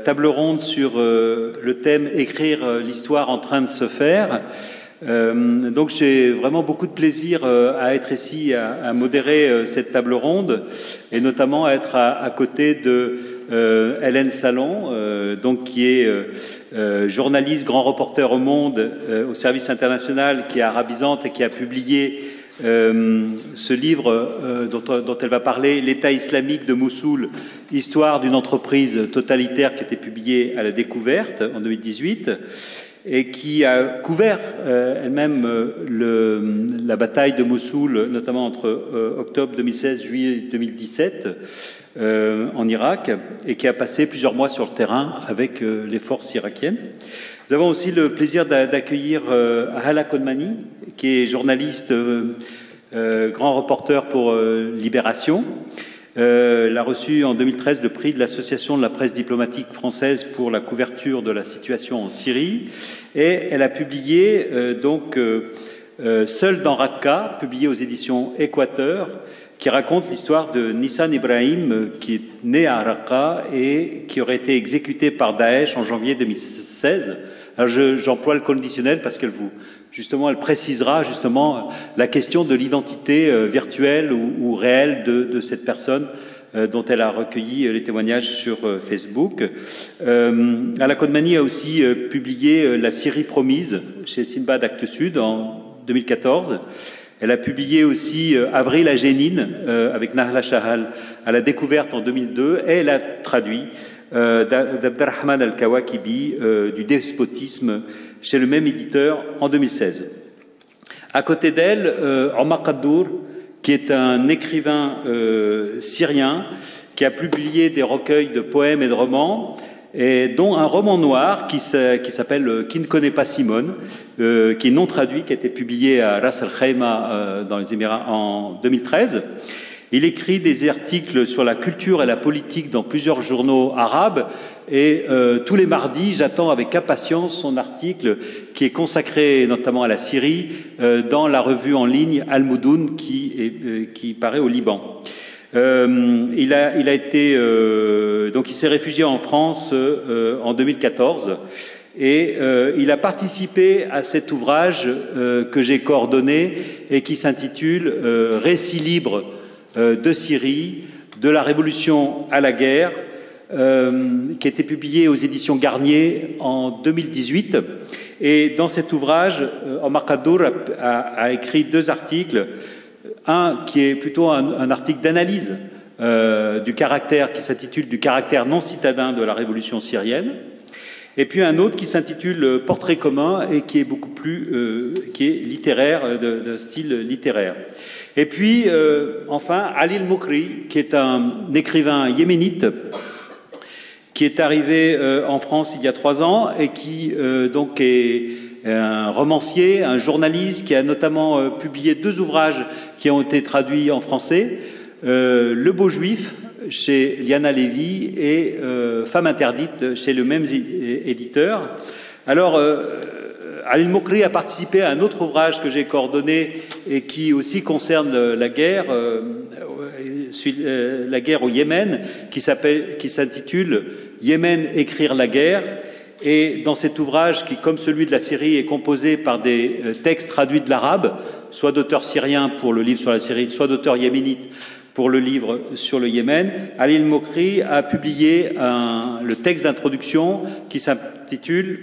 table ronde sur le thème « Écrire l'histoire en train de se faire ». Donc j'ai vraiment beaucoup de plaisir à être ici, à modérer cette table ronde, et notamment à être à côté de Hélène Salon, donc qui est journaliste, grand reporter au Monde, au service international, qui est arabisante et qui a publié ce livre dont elle va parler, L'État islamique de Mossoul, histoire d'une entreprise totalitaire, qui a été publié à La Découverte en 2018 et qui a couvert elle-même la bataille de Mossoul, notamment entre octobre 2016 et juillet 2017 en Irak, et qui a passé plusieurs mois sur le terrain avec les forces irakiennes. Nous avons aussi le plaisir d'accueillir Hala Kodmani, qui est journaliste, grand reporter pour Libération. Elle a reçu en 2013 le prix de l'Association de la presse diplomatique française pour la couverture de la situation en Syrie. Et elle a publié Seul dans Raqqa, publié aux éditions Équateur, qui raconte l'histoire de Nissan Ibrahim, qui est né à Raqqa et qui aurait été exécuté par Daesh en janvier 2016. Alors j'emploie le conditionnel parce qu'elle précisera justement la question de l'identité virtuelle ou réelle de cette personne dont elle a recueilli les témoignages sur Facebook. Hala Kodmani a aussi publié La Syrie promise chez Sinbad Actes Sud en 2014. Elle a publié aussi Avril à Jénine avec Nahla Shahal à La Découverte en 2002, et elle a traduit d'Abderrahman Al-Kawakibi du despotisme chez le même éditeur en 2016. À côté d'elle, Omar Kaddour, qui est un écrivain syrien qui a publié des recueils de poèmes et de romans, et dont un roman noir qui s'appelle Qui ne connaît pas Simone, qui est non traduit, qui a été publié à Ras Al Khaimah dans les Émirats en 2013. Il écrit des articles sur la culture et la politique dans plusieurs journaux arabes, et tous les mardis, j'attends avec impatience son article qui est consacré notamment à la Syrie dans la revue en ligne Al-Moudoun qui paraît au Liban. Il s'est réfugié en France en 2014 et il a participé à cet ouvrage que j'ai coordonné et qui s'intitule Récits libres de Syrie, de la révolution à la guerre, qui a été publié aux éditions Garnier en 2018. Et dans cet ouvrage, Omar Kaddour a écrit deux articles. Un qui est plutôt un article d'analyse du caractère, qui s'intitule « Du caractère non citadin de la révolution syrienne », et puis un autre qui s'intitule « Portrait commun » et qui est beaucoup plus qui est littéraire, de style littéraire. Et puis enfin Ali El-Mokri, qui est un écrivain yéménite qui est arrivé en France il y a 3 ans et qui donc est un romancier, un journaliste qui a notamment publié 2 ouvrages qui ont été traduits en français, Le Beau Juif chez Liana Lévy et Femme interdite chez le même éditeur. Alors Ali El-Mokri a participé à un autre ouvrage que j'ai coordonné et qui aussi concerne la guerre au Yémen, qui s'intitule Yémen, écrire la guerre. Et dans cet ouvrage, qui, comme celui de la Syrie, est composé par des textes traduits de l'arabe, soit d'auteurs syriens pour le livre sur la Syrie, soit d'auteurs yéménites pour le livre sur le Yémen, Ali El-Mokri a publié le texte d'introduction qui s'intitule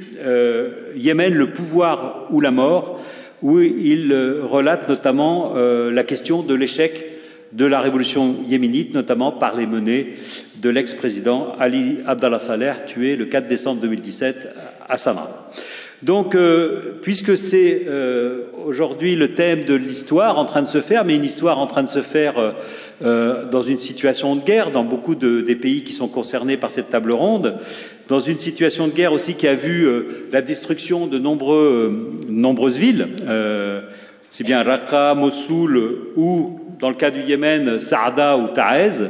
Yémen, le pouvoir ou la mort, où il relate notamment la question de l'échec de la révolution yéménite, notamment par les menées de l'ex-président Ali Abdallah Saleh, tué le 4 décembre 2017 à Sanaa. Donc, puisque c'est aujourd'hui le thème de l'histoire en train de se faire, mais une histoire en train de se faire dans une situation de guerre, dans beaucoup des pays qui sont concernés par cette table ronde, dans une situation de guerre aussi qui a vu la destruction de nombreuses villes, c'est bien Raqqa, Mossoul ou, dans le cas du Yémen, Saada ou Taez.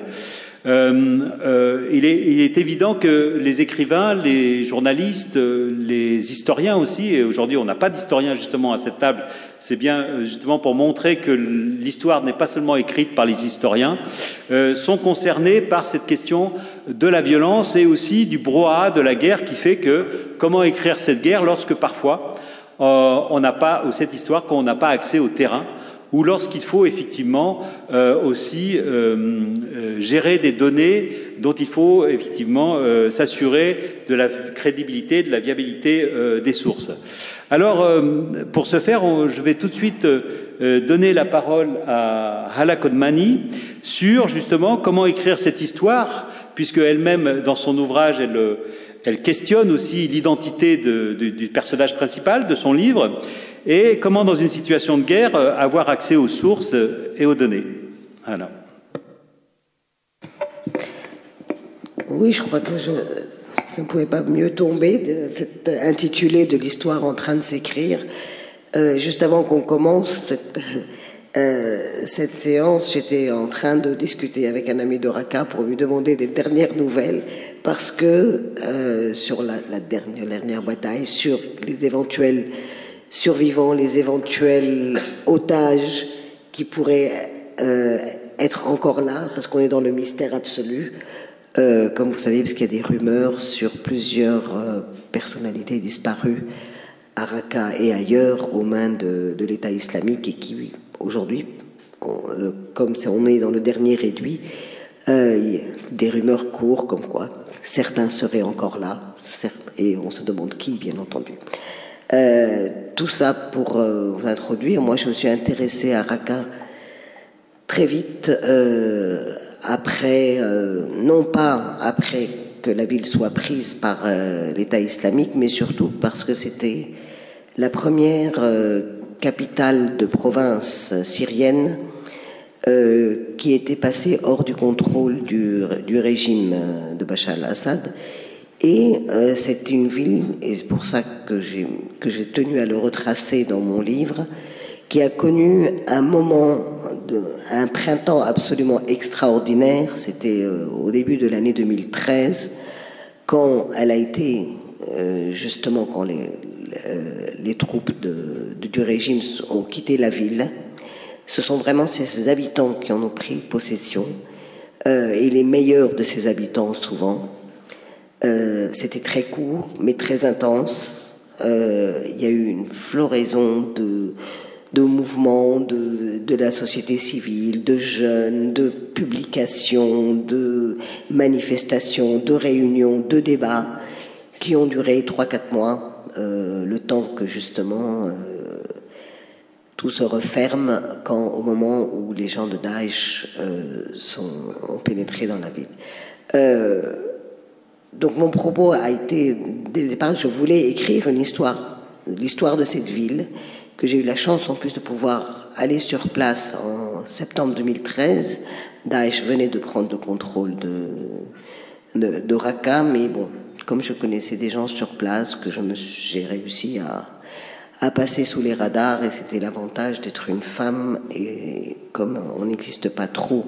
Il est évident que les écrivains, les journalistes, les historiens aussi, et aujourd'hui on n'a pas d'historiens justement à cette table, c'est bien justement pour montrer que l'histoire n'est pas seulement écrite par les historiens, sont concernés par cette question de la violence et aussi du brouhaha de la guerre qui fait que comment écrire cette guerre lorsque parfois on n'a pas, ou cette histoire, quand on n'a pas accès au terrain, ou lorsqu'il faut effectivement aussi gérer des données dont il faut effectivement s'assurer de la crédibilité, de la viabilité des sources. Alors, pour ce faire, je vais tout de suite donner la parole à Hala Kodmani sur justement comment écrire cette histoire, puisque elle-même, dans son ouvrage, elle questionne aussi l'identité du personnage principal de son livre, et comment, dans une situation de guerre, avoir accès aux sources et aux données. Voilà. Oui, je crois que ça ne pouvait pas mieux tomber, de cet intitulé de l'histoire en train de s'écrire. Juste avant qu'on commence cette séance, j'étais en train de discuter avec un ami de Raqqa pour lui demander des dernières nouvelles, parce que sur la dernière bataille, sur les éventuels survivants, les éventuels otages qui pourraient être encore là, parce qu'on est dans le mystère absolu, comme vous savez, parce qu'il y a des rumeurs sur plusieurs personnalités disparues à Raqqa et ailleurs aux mains de l'État islamique, et qui aujourd'hui, comme on est dans le dernier réduit, des rumeurs courent comme quoi certains seraient encore là, et on se demande qui, bien entendu. Tout ça pour vous introduire. Moi, je me suis intéressée à Raqqa très vite, après, non pas après que la ville soit prise par l'État islamique, mais surtout parce que c'était la première capitale de province syrienne qui était passée hors du contrôle du régime de Bachar al-Assad. Et c'est une ville, et c'est pour ça que j'ai tenu à le retracer dans mon livre, qui a connu un printemps absolument extraordinaire. C'était au début de l'année 2013, quand elle a été, justement, quand les troupes du régime ont quitté la ville. Ce sont vraiment ces habitants qui en ont pris possession, et les meilleurs de ces habitants souvent. C'était très court, mais très intense. Il y a eu une floraison de mouvements de la société civile, de jeunes, de publications, de manifestations, de réunions, de débats qui ont duré 3-4 mois, le temps que justement tout se referme au moment où les gens de Daesh ont pénétré dans la ville. Donc mon propos a été, dès le départ, je voulais écrire l'histoire de cette ville, que j'ai eu la chance en plus de pouvoir aller sur place en septembre 2013. Daesh venait de prendre le contrôle de Raqqa, mais bon, comme je connaissais des gens sur place, que j'ai réussi à passer sous les radars, et c'était l'avantage d'être une femme, et comme on n'existe pas trop,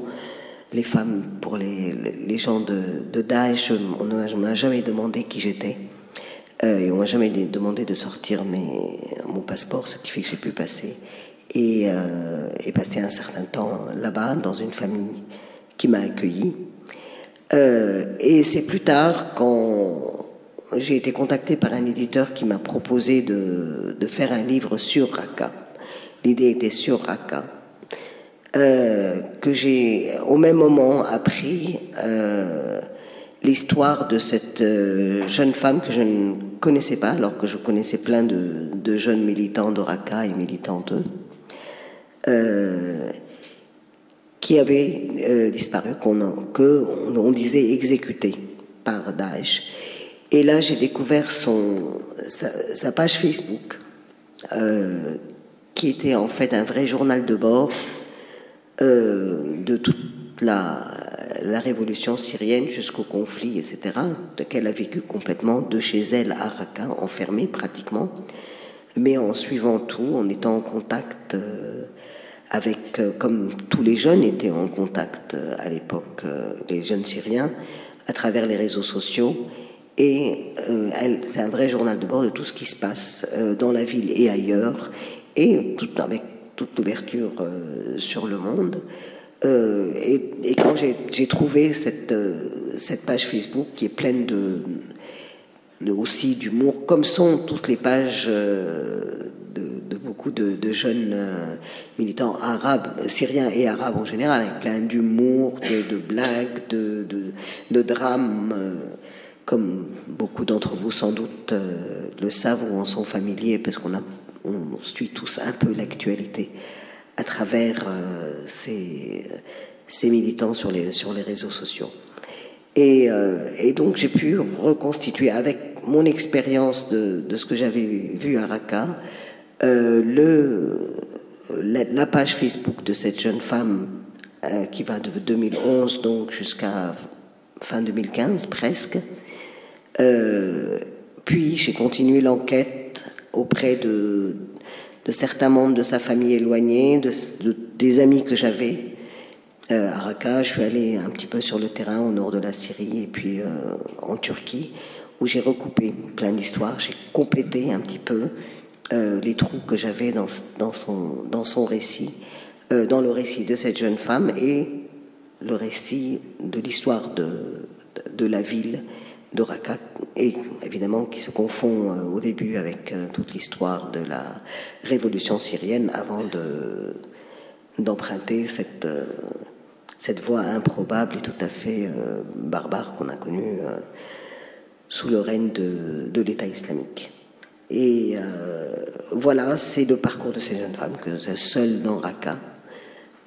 les femmes, pour les gens de Daesh, on m'a jamais demandé qui j'étais. Et on m'a jamais demandé de sortir mon passeport, ce qui fait que j'ai pu passer. Et passer un certain temps là-bas, dans une famille qui m'a accueilli. Et c'est plus tard, quand j'ai été contactée par un éditeur qui m'a proposé de faire un livre sur Raqqa. L'idée était sur Raqqa. Que j'ai au même moment appris l'histoire de cette jeune femme que je ne connaissais pas, alors que je connaissais plein de jeunes militants de Raqqa et militantes, qui avait disparu, qu'on disait exécuté par Daesh. Et là, j'ai découvert sa page Facebook, qui était en fait un vrai journal de bord de toute la révolution syrienne jusqu'au conflit, etc., qu'elle a vécu complètement de chez elle à Raqqa, enfermée pratiquement, mais en suivant tout, en étant en contact avec comme tous les jeunes étaient en contact à l'époque, les jeunes Syriens, à travers les réseaux sociaux. Et c'est un vrai journal de bord de tout ce qui se passe dans la ville et ailleurs, et avec toute l'ouverture sur le monde. Et quand j'ai trouvé cette page Facebook qui est pleine aussi d'humour, comme sont toutes les pages de beaucoup de jeunes militants arabes, syriens et arabes en général, avec plein d'humour, de blagues, de drames, comme beaucoup d'entre vous sans doute le savent ou en sont familiers, parce qu'on suit tous un peu l'actualité à travers ces militants sur les réseaux sociaux. Et donc j'ai pu reconstituer avec mon expérience de ce que j'avais vu à Raqqa la page Facebook de cette jeune femme qui va de 2011 donc jusqu'à fin 2015 presque. Puis j'ai continué l'enquête auprès de certains membres de sa famille éloignée, des amis que j'avais à Raqqa. Je suis allée un petit peu sur le terrain au nord de la Syrie et puis en Turquie, où j'ai recoupé plein d'histoires. J'ai complété un petit peu les trous que j'avais dans son récit, dans le récit de cette jeune femme et le récit de l'histoire de la ville de Raqqa, et évidemment qui se confond au début avec toute l'histoire de la révolution syrienne avant d'emprunter cette voie improbable et tout à fait barbare qu'on a connue sous le règne de l'État islamique. Et voilà, c'est le parcours de ces jeunes femmes, que seule dans Raqqa,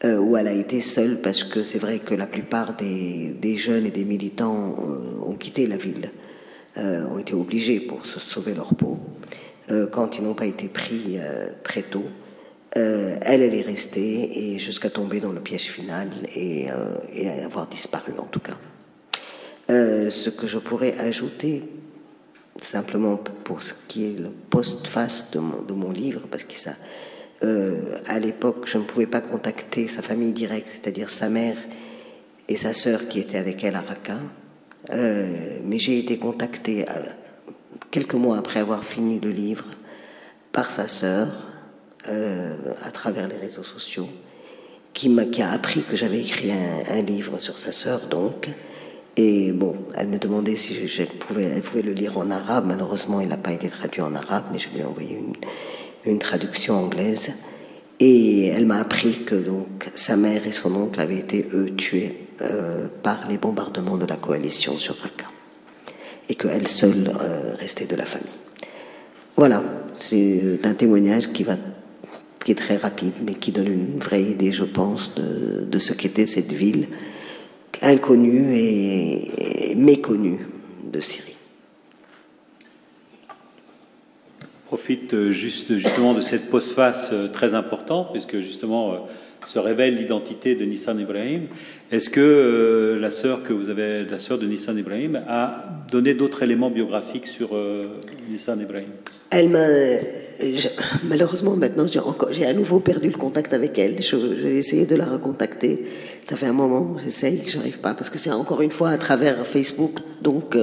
où elle a été seule, parce que c'est vrai que la plupart des jeunes et des militants ont quitté la ville, ont été obligés pour se sauver leur peau, quand ils n'ont pas été pris très tôt. Elle est restée, et jusqu'à tomber dans le piège final et avoir disparu en tout cas. Ce que je pourrais ajouter, simplement pour ce qui est le postface de mon livre, parce que ça... à l'époque, je ne pouvais pas contacter sa famille directe, c'est-à-dire sa mère et sa sœur qui étaient avec elle à Raqqa. Mais j'ai été contactée quelques mois après avoir fini le livre par sa sœur à travers les réseaux sociaux, qui a appris que j'avais écrit un livre sur sa sœur, donc. Et bon, elle me demandait si elle pouvait le lire en arabe. Malheureusement, il n'a pas été traduit en arabe, mais je lui ai envoyé une traduction anglaise, et elle m'a appris que donc sa mère et son oncle avaient été tués par les bombardements de la coalition sur Raqqa, et qu'elle seule restait de la famille. Voilà, c'est un témoignage qui est très rapide, mais qui donne une vraie idée, je pense, de ce qu'était cette ville inconnue et méconnue de Syrie. Profite justement de cette postface très importante, puisque justement se révèle l'identité de Nissan Ibrahim. Est-ce que la sœur de Nissan Ibrahim a donné d'autres éléments biographiques sur Nissan Ibrahim? Elle m'a... malheureusement, maintenant, j'ai à nouveau perdu le contact avec elle. J'ai essayé de la recontacter. Ça fait un moment, j'essaye, que j'arrive pas, parce que c'est encore une fois à travers Facebook, donc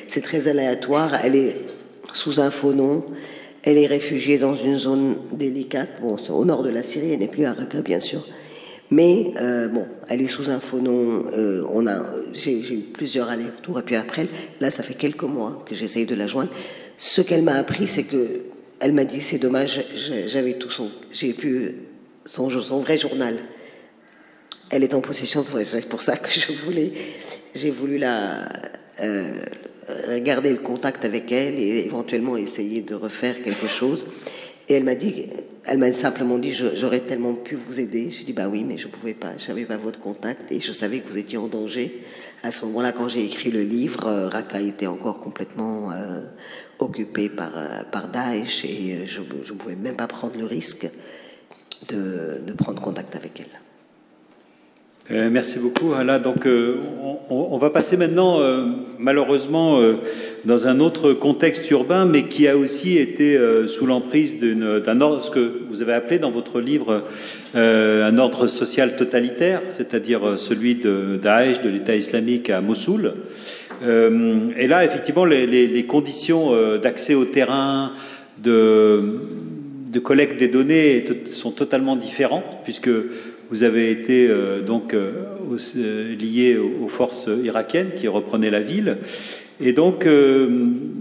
c'est très aléatoire. Elle est sous un faux nom. Elle est réfugiée dans une zone délicate. Bon, c'est au nord de la Syrie, elle n'est plus à Raqqa, bien sûr. Mais bon, elle est sous un faux nom. J'ai eu plusieurs allers-retours. Et puis après, là, ça fait quelques mois que j'essaye de la joindre. Ce qu'elle m'a appris, c'est que elle m'a dit, c'est dommage, j'ai pu son vrai journal. Elle est en possession de son... C'est pour ça que j'ai voulu garder le contact avec elle et éventuellement essayer de refaire quelque chose. Et elle m'a simplement dit, j'aurais tellement pu vous aider. J'ai dit, bah oui, mais je pouvais pas, je n'avais pas votre contact et je savais que vous étiez en danger. À ce moment-là, quand j'ai écrit le livre, Raqqa était encore complètement occupé par Daesh, et je ne pouvais même pas prendre le risque de prendre contact avec elle. Merci beaucoup, Hala. Donc, on va passer maintenant, malheureusement, dans un autre contexte urbain, mais qui a aussi été sous l'emprise d'un ordre, ce que vous avez appelé dans votre livre un ordre social totalitaire, c'est-à-dire celui de Daesh, de l'État islamique à Mossoul. Et là, effectivement, les conditions d'accès au terrain, de collecte des données sont totalement différentes, puisque vous avez été lié aux forces irakiennes qui reprenaient la ville. Et donc,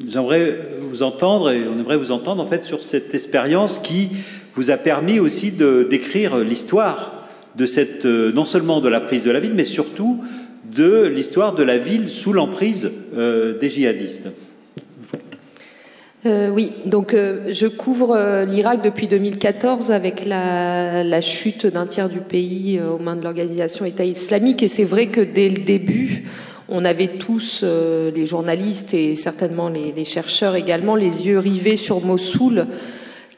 j'aimerais vous entendre, et on aimerait vous entendre en fait sur cette expérience qui vous a permis aussi d'écrire l'histoire de cette, non seulement de la prise de la ville, mais surtout de l'histoire de la ville sous l'emprise des djihadistes. Oui, donc je couvre l'Irak depuis 2014 avec la chute d'un tiers du pays aux mains de l'organisation État islamique, et c'est vrai que dès le début, on avait tous, les journalistes et certainement les chercheurs également, les yeux rivés sur Mossoul,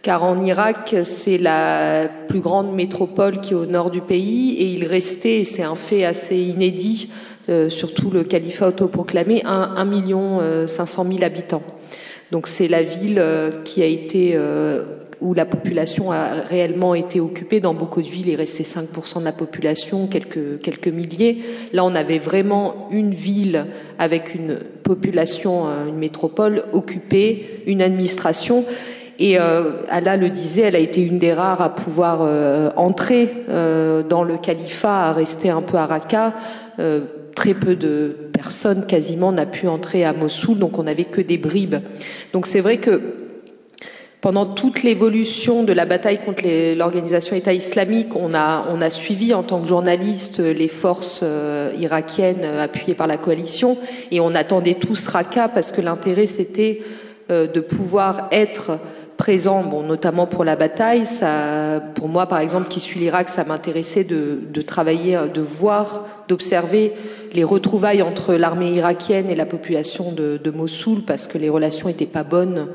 car en Irak, c'est la plus grande métropole qui est au nord du pays, et il restait, et c'est un fait assez inédit, surtout le califat autoproclamé, 1 500 000 habitants. Donc c'est la ville qui a été où la population a réellement été occupée. Dans beaucoup de villes, il restait 5% de la population, quelques milliers. Là, on avait vraiment une ville avec une population, une métropole occupée, une administration. Et Allah le disait, elle a été une des rares à pouvoir entrer dans le califat, à rester un peu à Raqqa. Très peu de personnes, quasiment, n'a pu entrer à Mossoul, donc on n'avait que des bribes. Donc c'est vrai que pendant toute l'évolution de la bataille contre l'organisation État islamique, on a suivi en tant que journaliste les forces irakiennes appuyées par la coalition, et on attendait tous Raqqa parce que l'intérêt c'était de pouvoir être présent, bon, notamment pour la bataille. Ça, pour moi, par exemple, qui suis l'Irak, ça m'intéressait de travailler, de voir, d'observer les retrouvailles entre l'armée irakienne et la population de Mossoul, parce que les relations n'étaient pas bonnes,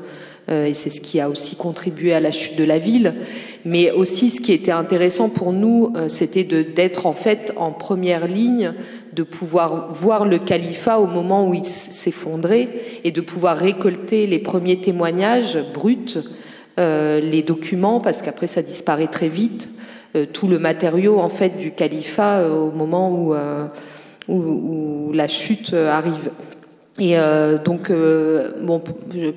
et c'est ce qui a aussi contribué à la chute de la ville. Mais aussi, ce qui était intéressant pour nous, c'était d'être en fait en première ligne, de pouvoir voir le califat au moment où il s'effondrait et de pouvoir récolter les premiers témoignages bruts, les documents, parce qu'après ça disparaît très vite, tout le matériau en fait du califat au moment où la chute arrive. Et donc, bon,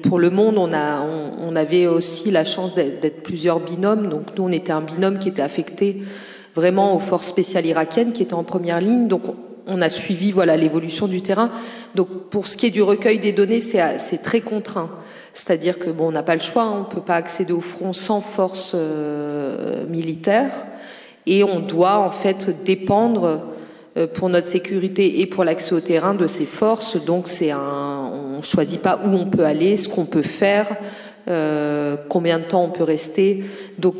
pour Le Monde, on avait aussi la chance d'être plusieurs binômes. Donc nous, on était un binôme qui était affecté vraiment aux forces spéciales irakiennes, qui étaient en première ligne. Donc on a suivi, voilà, l'évolution du terrain. Donc pour ce qui est du recueil des données, c'est très contraint. C'est-à-dire que bon, on n'a pas le choix, on ne peut pas accéder au front sans force militaire, et on doit en fait dépendre pour notre sécurité et pour l'accès au terrain de ces forces. Donc on ne choisit pas où on peut aller, ce qu'on peut faire, combien de temps on peut rester. Donc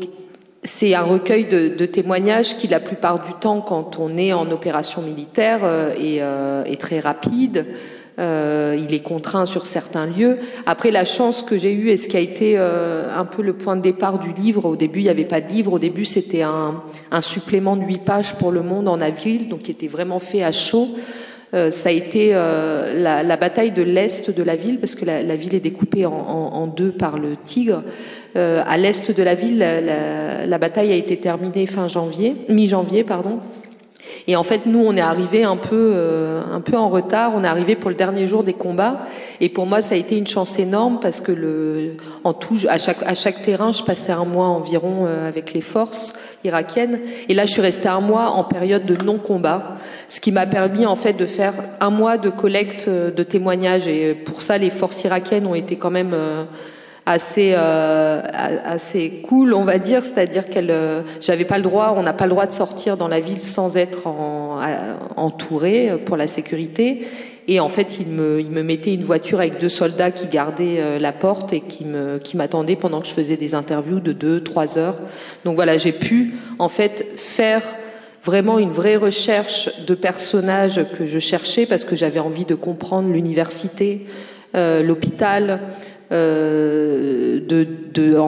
c'est un recueil de témoignages qui, la plupart du temps, quand on est en opération militaire, est très rapide. Il est contraint sur certains lieux. Après, la chance que j'ai eue, et ce qui a été un peu le point de départ du livre, au début il n'y avait pas de livre, au début c'était un supplément de 8 pages pour Le Monde en avril, donc qui était vraiment fait à chaud. Ça a été la bataille de l'est de la ville, parce que la ville est découpée en deux par le Tigre. À l'est de la ville, la bataille a été terminée mi-janvier, pardon. Et en fait, nous, on est arrivés un peu en retard. On est arrivés pour le dernier jour des combats. Et pour moi, ça a été une chance énorme, parce que en tout, à chaque terrain, je passais un mois environ avec les forces irakiennes. Et là, je suis restée un mois en période de non-combat, ce qui m'a permis en fait de faire un mois de collecte de témoignages. Et pour ça, les forces irakiennes ont été quand même assez cool, on va dire, c'est-à-dire j'avais pas le droit, on n'a pas le droit de sortir dans la ville sans être entouré pour la sécurité. Et en fait, il me mettait une voiture avec 2 soldats qui gardaient la porte et qui m'attendaient pendant que je faisais des interviews de 2-3 heures. Donc voilà, j'ai pu en fait faire vraiment une vraie recherche de personnages que je cherchais, parce que j'avais envie de comprendre l'université, l'hôpital, en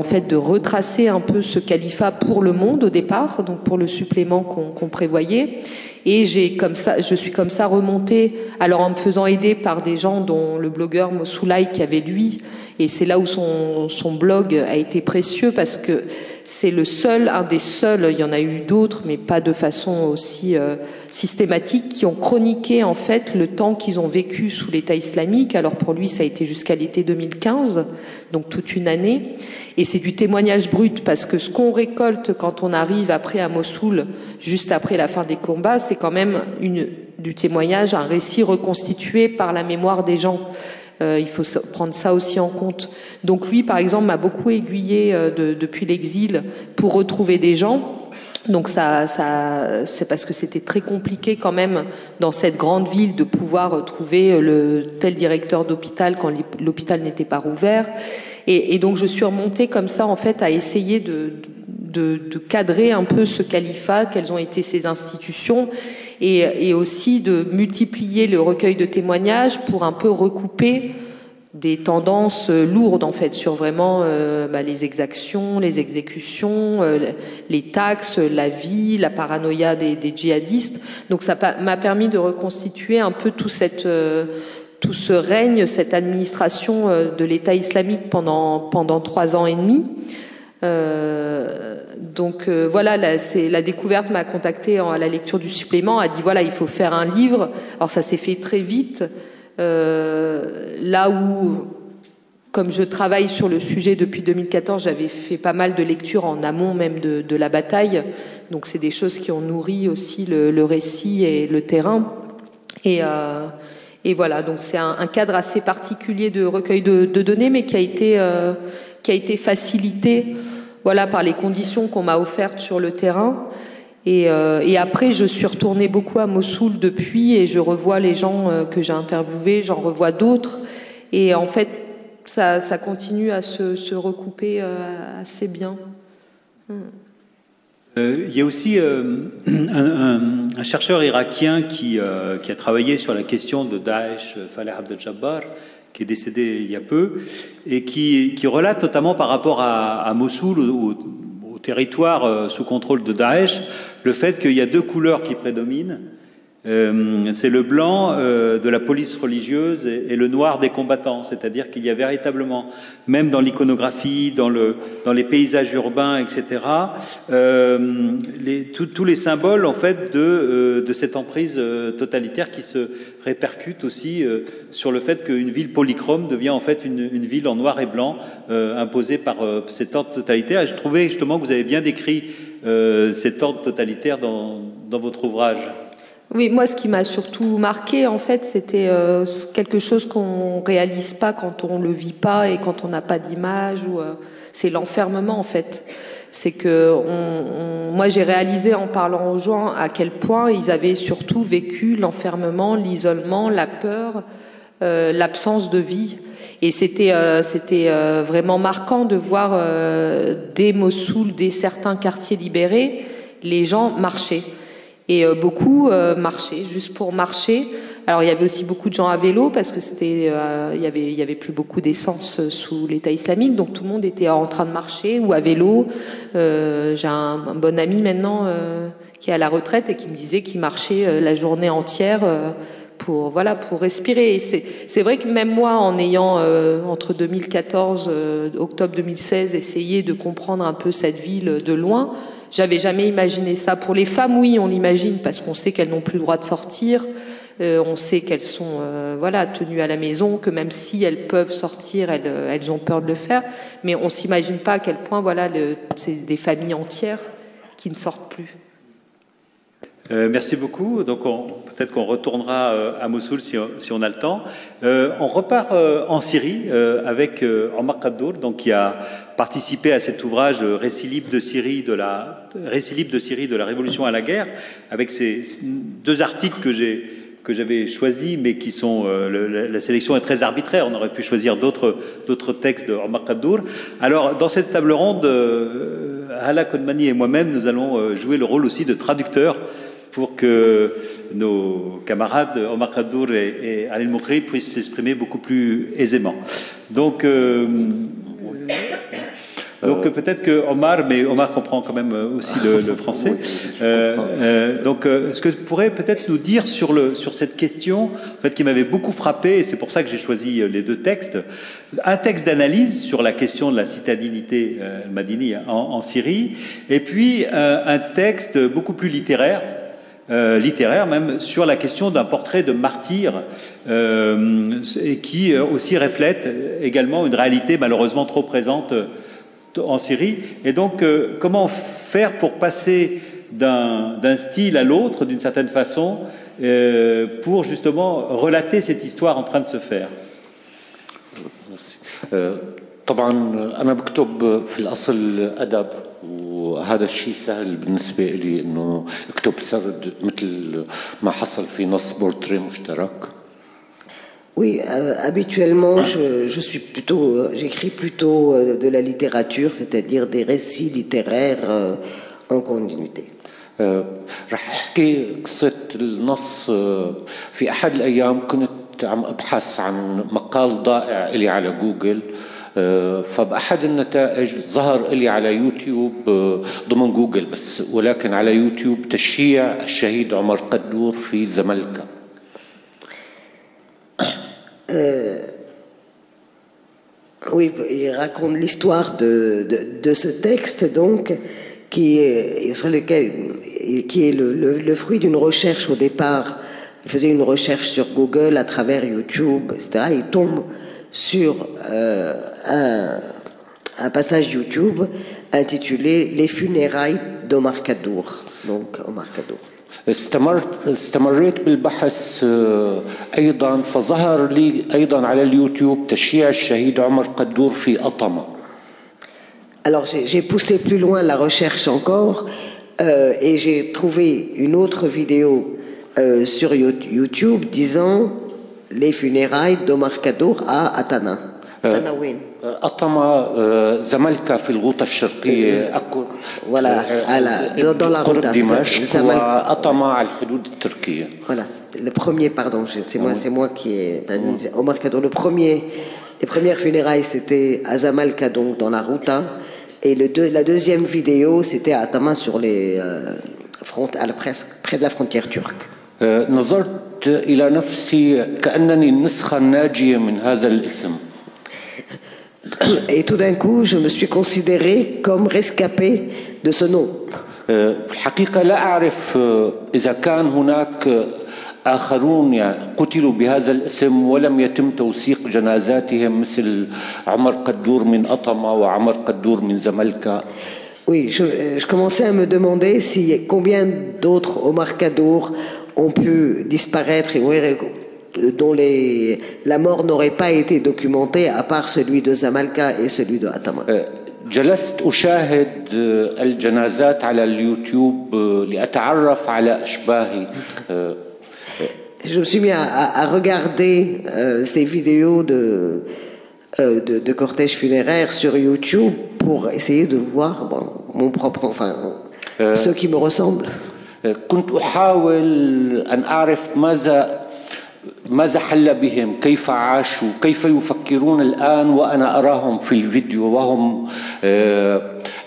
fait de retracer un peu ce califat pour Le Monde au départ, donc pour le supplément qu'on prévoyait. Et je suis comme ça remontée, alors en me faisant aider par des gens dont le blogueur Mossoulaï qui avait lui, et c'est là où son blog a été précieux parce que c'est un des seuls, il y en a eu d'autres, mais pas de façon aussi systématique, qui ont chroniqué en fait le temps qu'ils ont vécu sous l'État islamique. Alors pour lui, ça a été jusqu'à l'été 2015, donc toute une année. Et c'est du témoignage brut, parce que ce qu'on récolte quand on arrive après à Mossoul, juste après la fin des combats, c'est quand même du témoignage, un récit reconstitué par la mémoire des gens. Il faut prendre ça aussi en compte. Donc lui, par exemple, m'a beaucoup aiguillé depuis l'exil pour retrouver des gens. Donc c'est parce que c'était très compliqué quand même dans cette grande ville de pouvoir trouver le tel directeur d'hôpital quand l'hôpital n'était pas rouvert. Et donc je suis remontée comme ça en fait à essayer de cadrer un peu ce califat, quelles ont été ces institutions, et aussi de multiplier le recueil de témoignages pour un peu recouper des tendances lourdes en fait sur vraiment les exactions, les exécutions, les taxes, la vie, la paranoïa des djihadistes. Donc ça m'a permis de reconstituer un peu tout ce règne, cette administration de l'État islamique pendant 3 ans et demi. Voilà, la découverte m'a contactée à la lecture du supplément, a dit voilà, il faut faire un livre. Alors ça s'est fait très vite, là où, comme je travaille sur le sujet depuis 2014, j'avais fait pas mal de lectures en amont même de la bataille, donc c'est des choses qui ont nourri aussi le récit et le terrain, et voilà, donc c'est un cadre assez particulier de recueil de données, mais qui a été facilité, voilà, par les conditions qu'on m'a offertes sur le terrain. Et après, je suis retournée beaucoup à Mossoul depuis, et je revois les gens que j'ai interviewés, j'en revois d'autres, et en fait, ça continue à se recouper assez bien. Il y a aussi un chercheur irakien qui a travaillé sur la question de Daesh, Faleh Abdel-Jabbar, qui est décédé il y a peu, et qui relate notamment par rapport à Mossoul, au territoire sous contrôle de Daesh, le fait qu'il y a 2 couleurs qui prédominent. C'est le blanc de la police religieuse et le noir des combattants, c'est-à-dire qu'il y a véritablement, même dans l'iconographie, dans les paysages urbains, etc., tous les symboles en fait de cette emprise totalitaire qui se répercute aussi sur le fait qu'une ville polychrome devient en fait une ville en noir et blanc imposée par cet ordre totalitaire. Et je trouvais justement que vous avez bien décrit cet ordre totalitaire dans votre ouvrage. Oui, moi, ce qui m'a surtout marqué, en fait, c'était quelque chose qu'on réalise pas quand on le vit pas et quand on n'a pas d'image. C'est l'enfermement, en fait. C'est que moi, j'ai réalisé en parlant aux gens à quel point ils avaient surtout vécu l'enfermement, l'isolement, la peur, l'absence de vie. Et c'était vraiment marquant de voir dès Mossoul, dès certains quartiers libérés, les gens marchaient. Et beaucoup marchaient, juste pour marcher. Alors il y avait aussi beaucoup de gens à vélo parce que il y avait plus beaucoup d'essence sous l'État islamique, donc tout le monde était en train de marcher ou à vélo. J'ai un bon ami maintenant qui est à la retraite et qui me disait qu'il marchait la journée entière pour respirer. Et c'est vrai que même moi, en ayant entre 2014 octobre 2016 essayé de comprendre un peu cette ville de loin, j'avais jamais imaginé ça. Pour les femmes, oui, on l'imagine parce qu'on sait qu'elles n'ont plus le droit de sortir. On sait qu'elles sont tenues à la maison, que même si elles peuvent sortir, elles ont peur de le faire. Mais on s'imagine pas à quel point c'est des familles entières qui ne sortent plus. Merci beaucoup. Donc peut-être qu'on retournera à Mossoul si on a le temps. On repart en Syrie avec Omar Kaddour, donc qui a participé à cet ouvrage Récit libre de Syrie de la Révolution à la guerre, avec ces 2 articles que j'avais choisis, mais qui sont la sélection est très arbitraire. On aurait pu choisir d'autres textes de Omar Kaddour. Alors dans cette table ronde, Hala Kodmani et moi-même, nous allons jouer le rôle aussi de traducteurs pour que nos camarades Omar Kaddour et Ali Moukri puissent s'exprimer beaucoup plus aisément. Donc, Donc peut-être que Omar, mais Omar comprend quand même aussi le français. Donc est-ce que tu pourrais peut-être nous dire sur cette question, en fait, qui m'avait beaucoup frappé, et c'est pour ça que j'ai choisi les deux textes, un texte d'analyse sur la question de la citadinité Madini en Syrie, et puis un texte beaucoup plus littéraire même, sur la question d'un portrait de martyr, et qui aussi reflète également une réalité malheureusement trop présente en Syrie. Et donc, comment faire pour passer d'un style à l'autre, d'une certaine façon, pour justement relater cette histoire en train de se faire? طبعا أنا بكتب في الأصل أدب، وهذا الشيء سهل بالنسبة لي إنه أكتب سرد مثل ما حصل في نص بورتريه مشترك. Oui, habituellement, j'écris plutôt de la littérature, c'est-à-dire des récits littéraires en continuité. رح أحكي قصة النص. في أحد الأيام كنت عم أبحث عن مقال ضائع إلي على جوجل، فبأحد النتائج ظهر إلي على يوتيوب ضمن جوجل بس، ولكن على يوتيوب تشييع الشهيد عمر قدور في زملكا. Oui, il raconte l'histoire de ce texte, donc, qui est le fruit d'une recherche au départ. Il faisait une recherche sur Google à travers YouTube, etc. Il tombe sur un passage YouTube intitulé « Les funérailles d'Omar Kaddour ». Donc, Omar Kaddour. استمريت بالبحث أيضا، فظهر لي أيضا على اليوتيوب تشييع الشهيد عمر قدور في أطمة. Alors j'ai poussé plus loin la recherche encore et j'ai trouvé une autre vidéo sur YouTube disant les funérailles d'Omar Kaddour à Atana. أطمة زملكا في الغوطة الشرقية. Voilà, dans la route دمشق، وأطمة على الحدود التركية. Voilà, le premier, pardon, c'est moi qui ai dit Omar Kaddour. Les premières funérailles c'était à Zamalka, donc dans la Routa, et la deuxième vidéo c'était à Atama sur les près de la frontière turque. نظرت إلى نفسي كأنني النسخة الناجية من هذا الاسم. Et tout d'un coup, je me suis considéré comme rescapé de ce nom. في الحقيقة لا أعرف إذا كان هناك آخرون يعني قتلوا بهذا الاسم ولم يتم توثيق جنازاتهم مثل عمر قدور من أطمة وعمر قدور من زملكا. Oui, je commençais à me demander combien d'autres Omar Kaddour ont pu disparaître et dont la mort n'aurait pas été documentée à part celui de Zamalka et celui de Atama. جلست أشاهد الجنازات على اليوتيوب لأتعرف على أشباهي. Je me suis mis à regarder ces vidéos de cortège funéraire sur YouTube pour essayer de voir mon propre, ceux qui me ressemblent. كنت أحاول أن أعرف ماذا حل بهم، كيف عاشوا، كيف يفكرون الآن وأنا أراهم في الفيديو وهم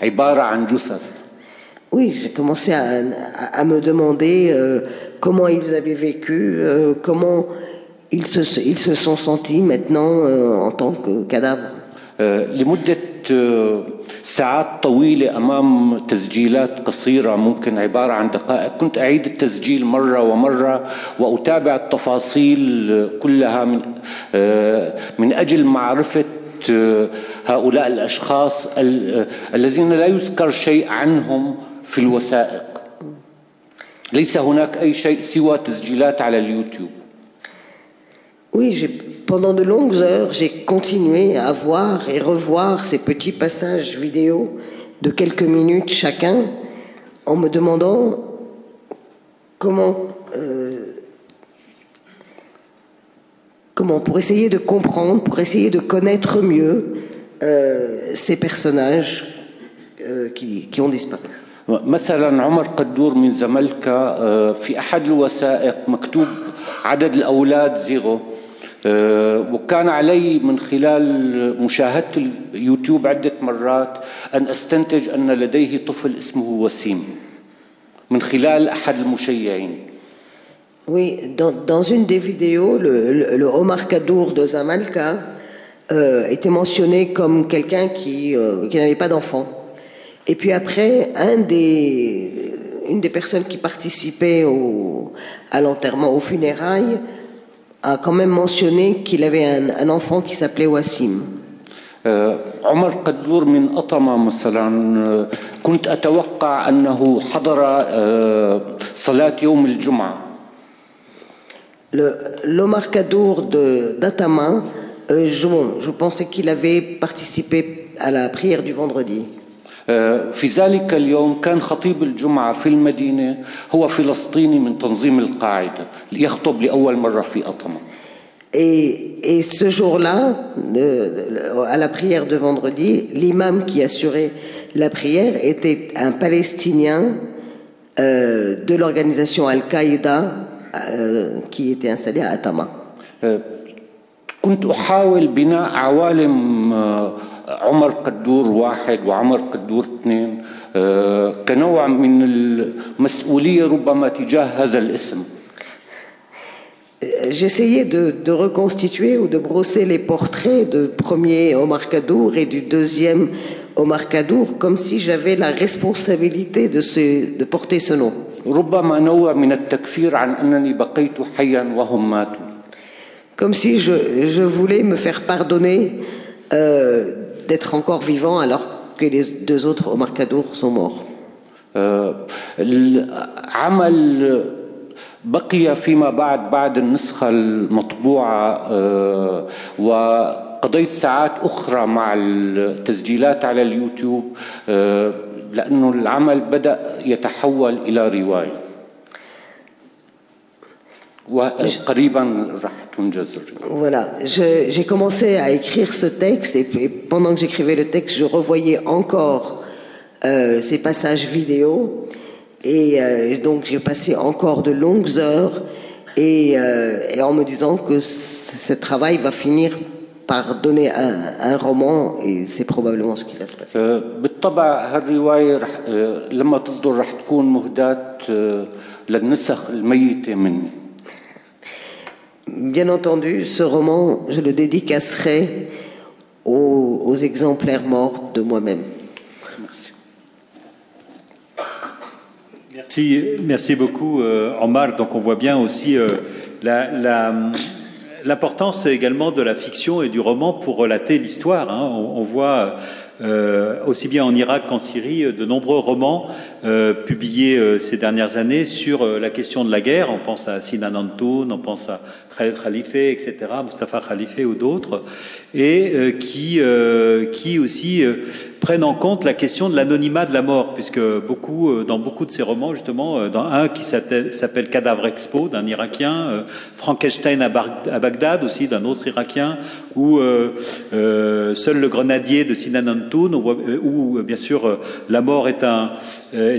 عبارة عن جثث. Oui, j'ai commencé à me demander comment ils avaient vécu, comment ils se sont sentis maintenant en tant que cadavres. لمدة ساعات طويلة أمام تسجيلات قصيرة ممكن عبارة عن دقائق، كنت أعيد التسجيل مرة ومرة وأتابع التفاصيل كلها من أجل معرفة هؤلاء الأشخاص الذين لا يذكر شيء عنهم في الوثائق. ليس هناك أي شيء سوى تسجيلات على اليوتيوب. Oui, pendant de longues heures, j'ai continué à voir et revoir ces petits passages vidéo de quelques minutes chacun, en me demandant comment pour essayer de comprendre, pour essayer de connaître mieux ces personnages qui ont disparu. مثلا عمر قدور من زملكا في أحد الوثائق مكتوب عدد الأولاد زيرو، وكان علي من خلال مشاهدة اليوتيوب عدة مرات أن أستنتج أن لديه طفل اسمه وسيم من خلال أحد المشيعين. Oui, dans une des vidéos, le Omar Kadour de Zamalka était mentionné comme quelqu'un qui n'avait pas d'enfant. Et puis après, une des personnes qui participait à l'enterrement, aux funérailles, a quand même mentionné qu'il avait un enfant qui s'appelait Wassim. عمر قدور من أطمة مثلا كنت أتوقع أنه حضر صلاة يوم الجمعة. L'Omar Kadour d'Atama, je pensais qu'il avait participé à la prière du vendredi. في ذلك اليوم كان خطيب الجمعة في المدينة هو فلسطيني من تنظيم القاعدة ليخطب لأول مرة في أطمة. Et ce jour-là, à la prière de vendredi, l'imam qui assurait la prière était un Palestinien de l'organisation Al-Qaïda qui était installé à Atama. كنت أحاول بناء عوالم عمر قدور واحد وعمر قدور اثنين كنوع من المسؤولية ربما تجاه هذا الاسم. J'essayais de reconstituer ou de brosser les portraits du premier Omar Kadour et du deuxième Omar Kadour comme si j'avais la responsabilité de porter ce nom. ربما نوع من التكفير عن أنني بقيت حيا وهم ماتوا. Comme si je voulais me faire pardonner d'être encore vivant alors que les deux autres Omar Kadour sont morts. العمل بقي فيما بعد النسخة المطبوعة وقضيت ساعات أخرى مع التسجيلات على اليوتيوب لأنه العمل بدأ يتحول إلى رواية وقريبا راح تنجز. Voilà, j'ai commencé à écrire ce texte et pendant que j'écrivais le texte, je revoyais encore ces passages vidéo et donc j'ai passé encore de longues heures et en me disant que ce travail va finir par donner un roman et c'est probablement ce qui va se passer. بالطبع هالرواية لما تصدر راح تكون مهداة للنسخ الميتة مني. Bien entendu, ce roman, je le dédicacerai aux exemplaires morts de moi-même. Merci beaucoup, Omar. Donc on voit bien aussi l'importance également de la fiction et du roman pour relater l'histoire. Hein. On voit aussi bien en Irak qu'en Syrie de nombreux romans publiés ces dernières années sur la question de la guerre. On pense à Sinan Antoun, on pense à Khaled Khalife, etc., Mustafa Khalife ou d'autres, et qui aussi prennent en compte la question de l'anonymat de la mort, puisque dans beaucoup de ces romans, justement, dans un qui s'appelle Cadavre Expo, d'un Irakien, Frankenstein à Bagdad, aussi d'un autre Irakien, ou Seul le grenadier de Sinan Antoun, où bien sûr la mort est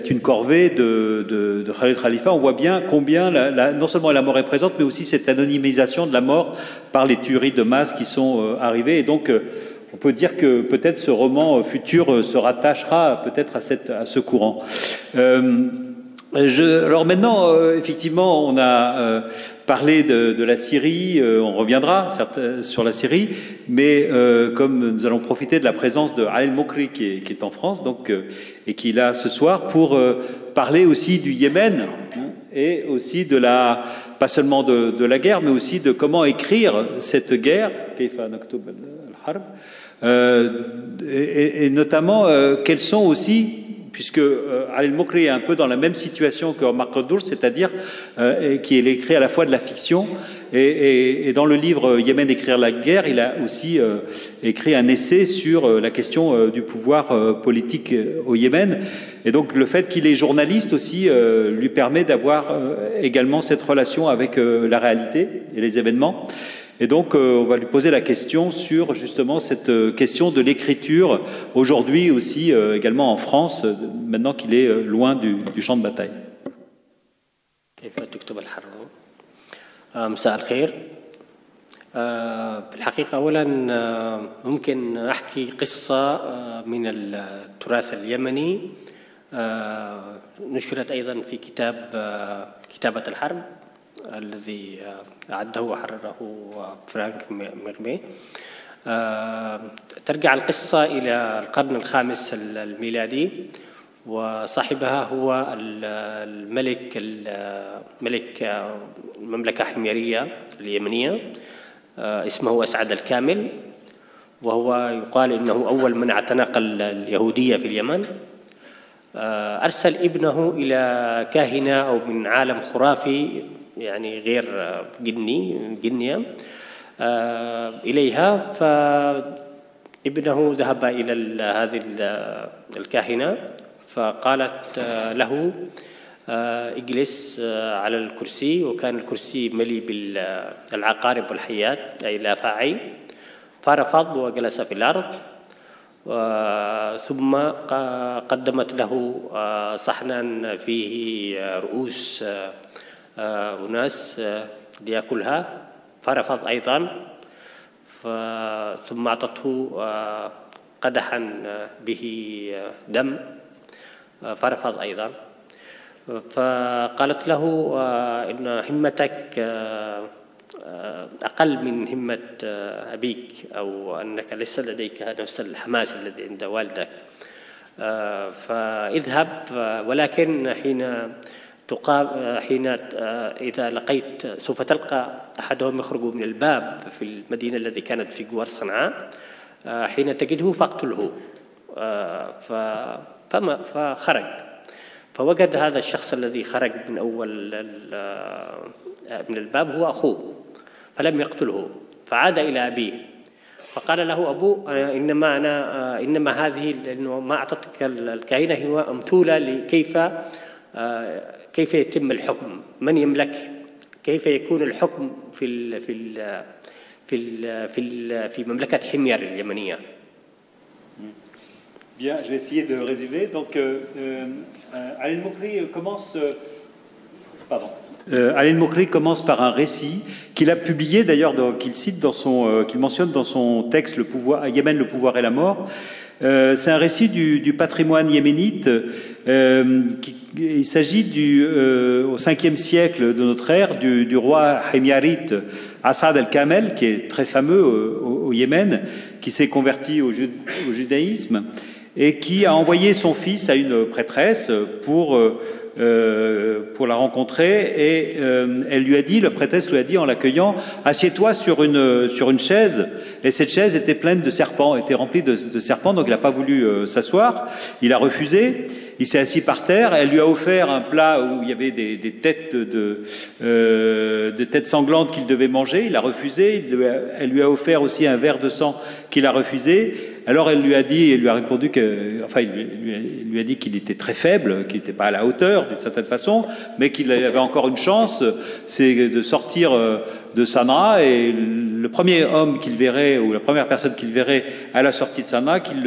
une corvée de Khaled Khalifa. On voit bien combien non seulement la mort est présente, mais aussi cette anonymisation de la mort par les tueries de masse qui sont arrivées. Et donc, on peut dire que peut-être ce roman futur se rattachera peut-être à ce courant. Alors maintenant, effectivement, on a parlé de la Syrie, on reviendra sur la Syrie, mais comme nous allons profiter de la présence de Alel Mokri qui est en France, donc, et qui est là ce soir, pour parler aussi du Yémen, et aussi pas seulement de la guerre, mais aussi de comment écrire cette guerre, et notamment quels sont aussi, puisque Alel Mokri est un peu dans la même situation que Omar Kadour, c'est-à-dire qu'il écrit à la fois de la fiction, et dans le livre Yémen, écrire la guerre, il a aussi écrit un essai sur la question du pouvoir politique au Yémen. Et donc le fait qu'il est journaliste aussi lui permet d'avoir également cette relation avec la réalité et les événements. Et donc on va lui poser la question sur justement cette question de l'écriture aujourd'hui aussi également en France, maintenant qu'il est loin du champ de bataille. مساء الخير. في الحقيقة أولا ممكن أحكي قصة من التراث اليمني نشرت أيضا في كتاب كتابة الحرب الذي أعده وحرره فرانك ميغمي. ترجع القصة إلى القرن الخامس الميلادي، وصاحبها هو ملك المملكة الحميرية اليمنية اسمه أسعد الكامل، وهو يقال إنه أول من اعتنق اليهودية في اليمن. أرسل ابنه إلى كاهنة أو من عالم خرافي يعني غير جنية إليها، فابنه ذهب إلى هذه الكاهنة فقالت له اجلس على الكرسي، وكان الكرسي ملي بالعقارب والحيات أي الأفاعي، فرفض وجلس في الأرض. ثم قدمت له صحنا فيه رؤوس أناس ليأكلها، فرفض أيضا. ثم أعطته قدحا به دم، فرفض أيضا. فقالت له إن همتك أقل من همة أبيك، أو أنك ليس لديك نفس الحماس الذي عند والدك، فاذهب، ولكن إذا لقيت سوف تلقى أحدهم يخرج من الباب في المدينة الذي كانت في جوار صنعاء، حين تجده فاقتله. فخرج، فوجد هذا الشخص الذي خرج من أول من الباب هو أخوه، فلم يقتله، فعاد إلى أبيه فقال له أبوه إنما هذه لأنه ما أعطتك الكاهنة هي أمثولة لكيف يتم الحكم، من يملك، كيف يكون الحكم في مملكة حمير اليمنية. Bien, je vais essayer de résumer. Donc, Alain Mokri commence... Alain Mokri commence par un récit qu'il a publié, d'ailleurs, qu'il cite qu'il mentionne dans son texte Yémen, le pouvoir et la mort. C'est un récit du patrimoine yéménite. Il s'agit au 5e siècle de notre ère du roi Himyarite Asad al-Kamel, qui est très fameux au Yémen, qui s'est converti au judaïsme et qui a envoyé son fils à une prêtresse pour la rencontrer, et la prêtresse lui a dit en l'accueillant: assieds-toi sur une chaise. Et cette chaise était pleine de serpents, était remplie de serpents, donc il n'a pas voulu s'asseoir, il a refusé, il s'est assis par terre. Elle lui a offert un plat où il y avait des têtes têtes sanglantes qu'il devait manger, il a refusé. Elle lui a offert aussi un verre de sang qu'il a refusé. Alors elle lui a répondu il lui a dit qu'il était très faible, qu'il n'était pas à la hauteur d'une certaine façon, mais qu'il avait encore une chance, c'est de sortir de Sanaa, et le premier homme qu'il verrait, ou la première personne qu'il verrait à la sortie de Sanaa, qu'il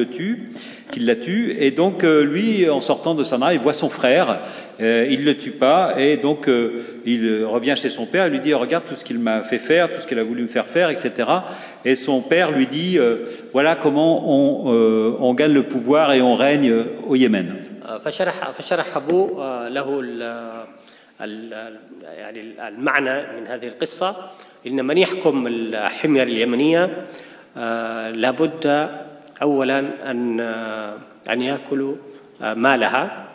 la tue. Et donc lui, en sortant de Sanaa, il voit son frère, il le tue pas, et donc il revient chez son père, il lui dit: regarde tout ce qu'il m'a fait faire, tout ce qu'il a voulu me faire faire, etc. Et son père lui dit: voilà comment on gagne le pouvoir et on règne au Yémen. فشرح أبوه له يعني المعنى من هذه القصة. إن من يحكم الحمير اليمنية لابد أولا أن يأكلوا مالها،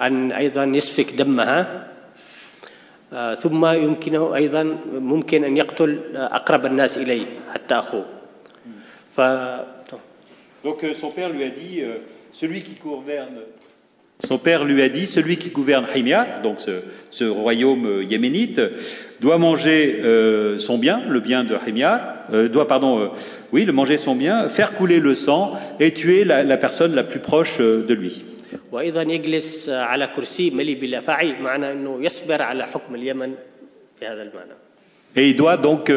أن أيضا يسفك دمها، ثم ممكن أن يقتل أقرب الناس إليه حتى أخوه. Donc son père lui a dit celui qui gouverne Himyar, donc ce royaume yéménite, doit manger son bien, le bien de Himyar, manger son bien, faire couler le sang et tuer la personne la plus proche de lui. وأيضا يجلس على كرسي ملي بالأفاعي، معنى أنه يصبر على حكم اليمن في هذا المعنى. Et il doit donc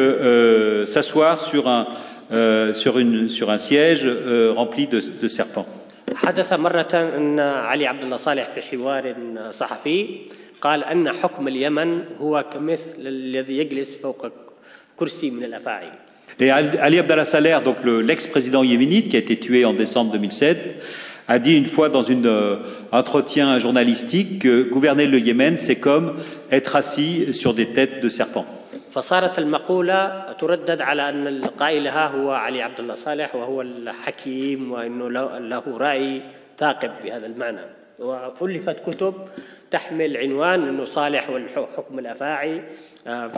s'asseoir sur un siège rempli de serpents. حدث مرة أن علي عبد الله صالح في حوار صحفي قال أن حكم اليمن هو كمثل الذي يجلس فوق كرسي من الأفاعي. Et Ali Abdallah Saleh, donc l'ex-président yéménite qui a été tué en décembre 2007, a dit une fois dans un entretien journalistique que gouverner le Yémen, c'est comme être assis sur des têtes de serpents. فصارت المقولة تردد على أن القائلها هو علي عبد الله صالح وهو الحكيم وأنه له رأي ثاقب بهذا المعنى. وألفت كتب تحمل عنوان أنه صالح والحكم الأفاعي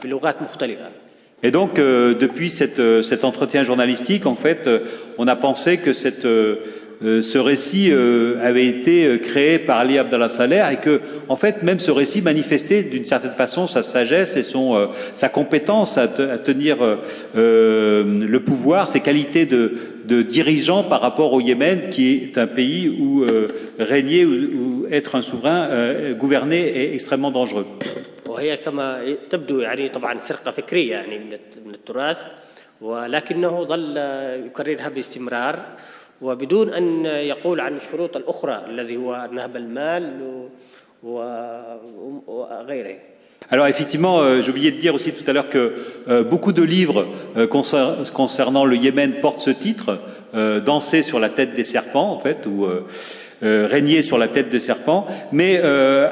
بلغات مختلفة. Et donc, depuis cet entretien journalistique, en fait, on a pensé que ce récit avait été créé par Ali Abdallah Saleh et que, en fait, même ce récit manifestait d'une certaine façon sa sagesse et sa compétence à tenir le pouvoir, ses qualités de dirigeant par rapport au Yémen, qui est un pays où régner ou être un souverain gouverné est extrêmement dangereux. وهي كما تبدو يعني طبعا سرقة فكرية يعني من التراث، ولكنه ظل يكررها باستمرار وبدون أن يقول عن الشروط الأخرى الذي هو نهب المال وغيره. Alors effectivement, j'ai oublié de dire aussi tout à l'heure que beaucoup de livres concernant le Yémen portent ce titre, Danser sur la tête des serpents, en fait, ou régner sur la tête des serpents. Mais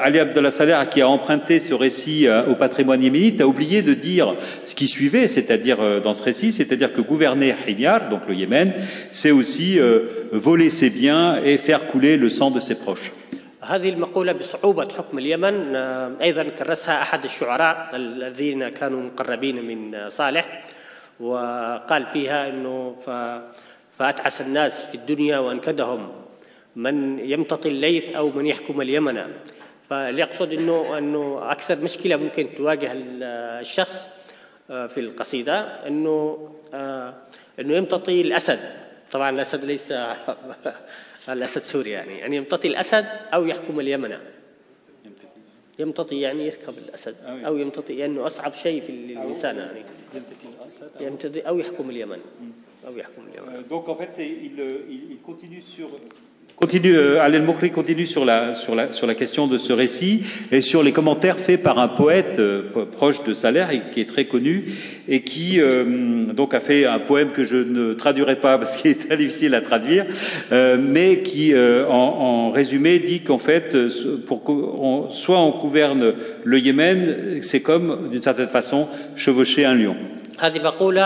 Ali Abdallah Saleh, qui a emprunté ce récit au patrimoine yéménite, a oublié de dire ce qui suivait, c'est-à-dire dans ce récit, c'est-à-dire que gouverner Himyar, donc le Yémen, c'est aussi voler ses biens et faire couler le sang de ses proches. هذه المقولة بصعوبة حكم اليمن أيضا كرسها أحد الشعراء الذين كانوا مقربين من صالح، وقال فيها أنه فأتعس الناس في الدنيا وأنكدهم من يمتطي الليث أو من يحكم اليمن. فليقصد أنه أكثر مشكلة ممكن تواجه الشخص في القصيدة أنه يمتطي الأسد. طبعا الأسد ليس الأسد سوري، يعني يمتطي الأسد أو يحكم اليمن. يمتطي يعني يركب الأسد أو يمتطي، لأنه يعني أصعب شيء في الإنسان يعني يمتطي أو يحكم اليمن أو يحكم اليمن. Donc en fait il continue Al-Mokri continue sur la question de ce récit et sur les commentaires faits par un poète proche de Saleh et qui est très connu et qui donc a fait un poème que je ne traduirai pas parce qu'il est très difficile à traduire, mais qui en résumé dit qu'en fait soit on gouverne le Yémen, c'est comme d'une certaine façon chevaucher un lion. هذه مقولة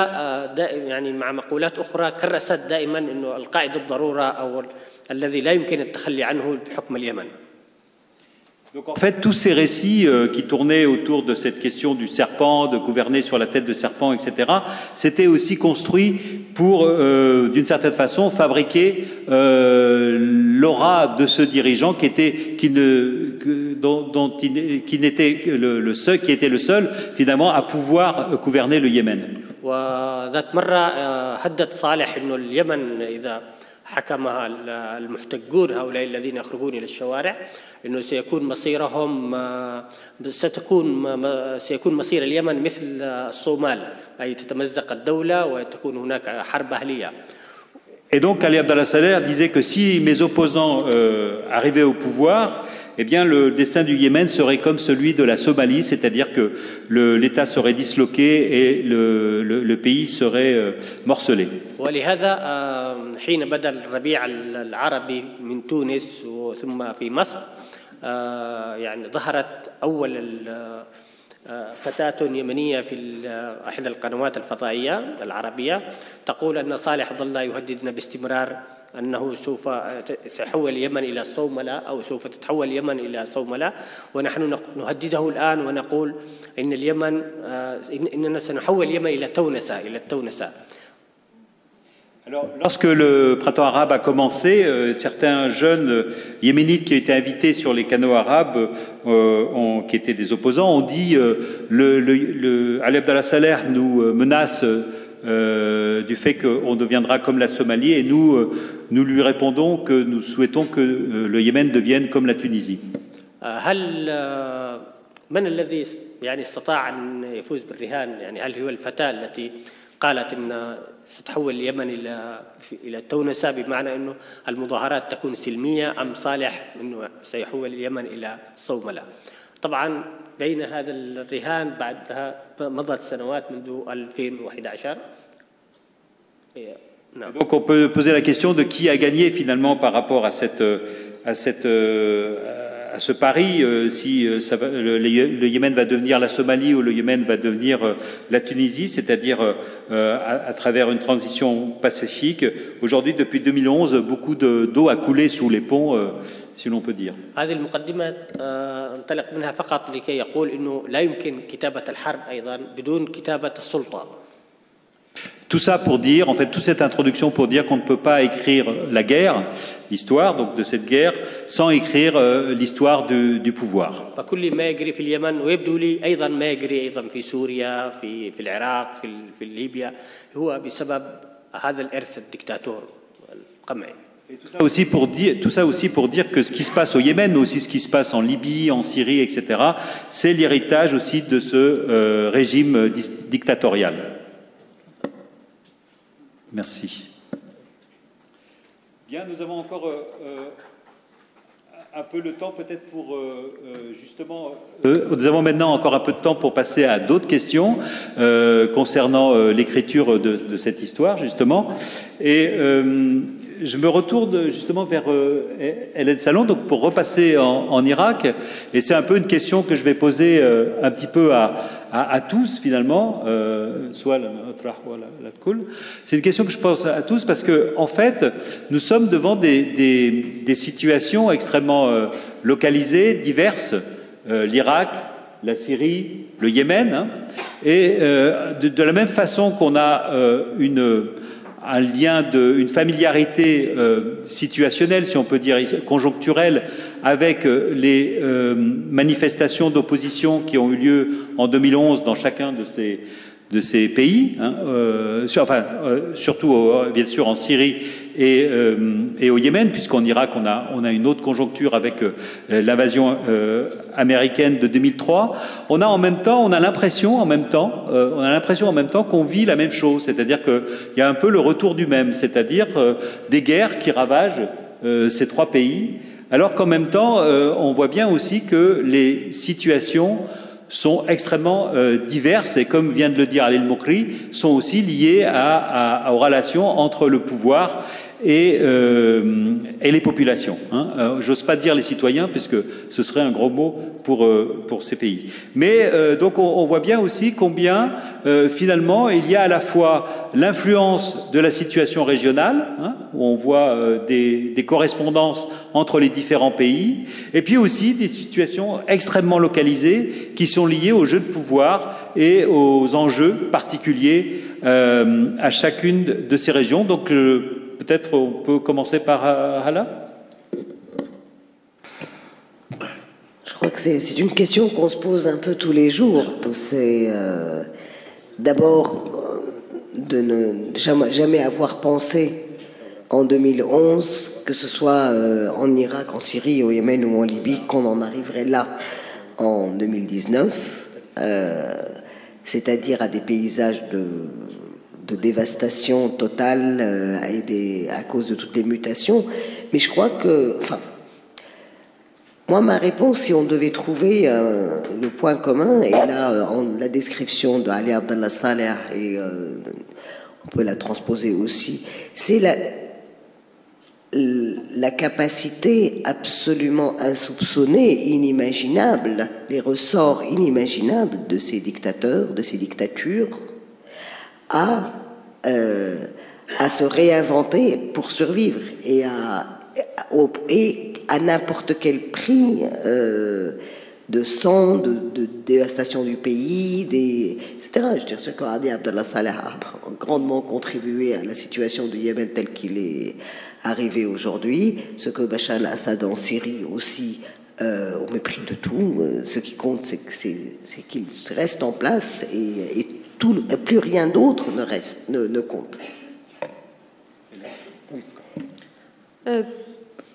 يعني مع مقولات أخرى كرست دائما إنه القائد الضرورة أو الذي لا يمكن التخلي عنه بحكم اليمن. Donc en fait, tous ces récits qui tournaient autour de cette question du serpent, de gouverner sur la tête de serpent, etc., c'était aussi construit pour, d'une certaine façon, fabriquer l'aura de ce dirigeant qui était le seul finalement à pouvoir gouverner le Yémen. وذات مرة هدد صالح إنه اليمن إذا حكمها المحتجون هؤلاء الذين يخرجون إلى الشوارع إنه سيكون مصير اليمن مثل الصومال، أي تتمزق الدولة وتكون هناك حرب أهلية. Et donc Ali Abdallah Saleh disait que si mes opposants arrivaient au pouvoir, eh bien le destin du Yémen serait comme celui de la Somalie, c'est-à-dire que l'État serait disloqué et le pays serait morcelé. ولهذا حين بدأ الربيع العربي من تونس ثم في مصر يعني ظهرت أول فتاة يمنية في إحدى القنوات الفضائية العربية تقول أن صالح ظل يهددنا باستمرار أنه سوف سيحول اليمن إلى صوملة أو سوف تتحول اليمن إلى صوملة، ونحن نهدده الآن ونقول إن اليمن إننا سنحول اليمن إلى التونسة. Alors, lorsque le printemps arabe a commencé, certains jeunes yéménites qui étaient invités sur les canaux arabes, qui étaient des opposants, ont dit Ali Abdallah Saleh nous menace du fait qu'on deviendra comme la Somalie, et nous lui répondons que nous souhaitons que le Yémen devienne comme la Tunisie. من الذي يعني استطاع أن يفوز بالرهان؟ يعني هل هو الفتاة التي قالت أن ستحول اليمن إلى التونسة بمعنى أنه المظاهرات تكون سلمية، أم صالح أنه سيحول اليمن إلى صوملة؟ طبعا بين هذا الرهان بعدها مضت سنوات منذ 2011. Donc on peut poser la question de qui a gagné finalement par rapport à ce pari, si le Yémen va devenir la Somalie ou le Yémen va devenir la Tunisie, c'est-à-dire à travers une transition pacifique. Aujourd'hui, depuis 2011, beaucoup d'eau a coulé sous les ponts, si l'on peut dire. هذه المقدمة انطلق منها فقط لكي يقول إنه لا يمكن كتابة الحرب أيضا بدون كتابة السلطة. Tout ça pour dire, en fait, toute cette introduction pour dire qu'on ne peut pas écrire la guerre, l'histoire donc de cette guerre, sans écrire l'histoire du pouvoir. فكل ما يجري في اليمن ويبدو لي أيضا ما يجري أيضا في سوريا في العراق في ليبيا هو بسبب هذا الإرث الدكتاتور القمعي. Et tout ça aussi pour dire que ce qui se passe au Yémen, mais aussi ce qui se passe en Libye, en Syrie, etc., c'est l'héritage aussi de ce régime dictatorial. Merci. Bien, nous avons encore un peu le temps peut-être pour justement... nous avons maintenant encore un peu de temps pour passer à d'autres questions concernant l'écriture de cette histoire, justement. Et je me retourne justement vers Hélène Salon, donc pour repasser en Irak. Et c'est un peu une question que je vais poser un petit peu à tous finalement. C'est une question que je pose à tous parce que en fait, nous sommes devant des situations extrêmement localisées, diverses. L'Irak, la Syrie, le Yémen. Hein, et de la même façon qu'on a un lien, une familiarité situationnelle, si on peut dire, conjoncturelle, avec les manifestations d'opposition qui ont eu lieu en 2011 dans chacun de ces pays, hein, surtout bien sûr en Syrie et au Yémen, puisqu'en Irak on a une autre conjoncture avec l'invasion américaine de 2003. On a l'impression en même temps qu'on vit la même chose, c'est-à-dire qu'il y a un peu le retour du même, c'est-à-dire des guerres qui ravagent ces trois pays, alors qu'en même temps on voit bien aussi que les situations sont extrêmement diverses et, comme vient de le dire Ali El-Mokri, sont aussi liées aux relations entre le pouvoir et les populations. Hein. J'ose pas dire les citoyens, puisque ce serait un gros mot pour ces pays. Mais donc on voit bien aussi combien finalement il y a à la fois l'influence de la situation régionale, hein, où on voit des correspondances entre les différents pays, et puis aussi des situations extrêmement localisées qui sont liées aux jeux de pouvoir et aux enjeux particuliers à chacune de ces régions. Donc peut-être on peut commencer par Hala. Je crois que c'est une question qu'on se pose un peu tous les jours. D'abord, de ne jamais avoir pensé en 2011, que ce soit en Irak, en Syrie, au Yémen ou en Libye, qu'on en arriverait là en 2019, c'est-à-dire à des paysages de dévastation totale à cause de toutes les mutations. Mais je crois que... Moi, ma réponse, si on devait trouver le point commun, et là, la description de Ali Abdallah Saleh, et on peut la transposer aussi, c'est la capacité absolument insoupçonnée, inimaginable, les ressorts inimaginables de ces dictateurs, de ces dictatures, à se réinventer pour survivre et à n'importe quel prix de sang, de dévastation du pays, etc. Je veux dire, ce qu'Adi Abdallah Saleh a grandement contribué à la situation du Yémen tel qu'il est arrivé aujourd'hui, ce que Bachar al-Assad en Syrie aussi, au mépris de tout, ce qui compte, c'est qu'il reste en place et plus rien d'autre ne compte.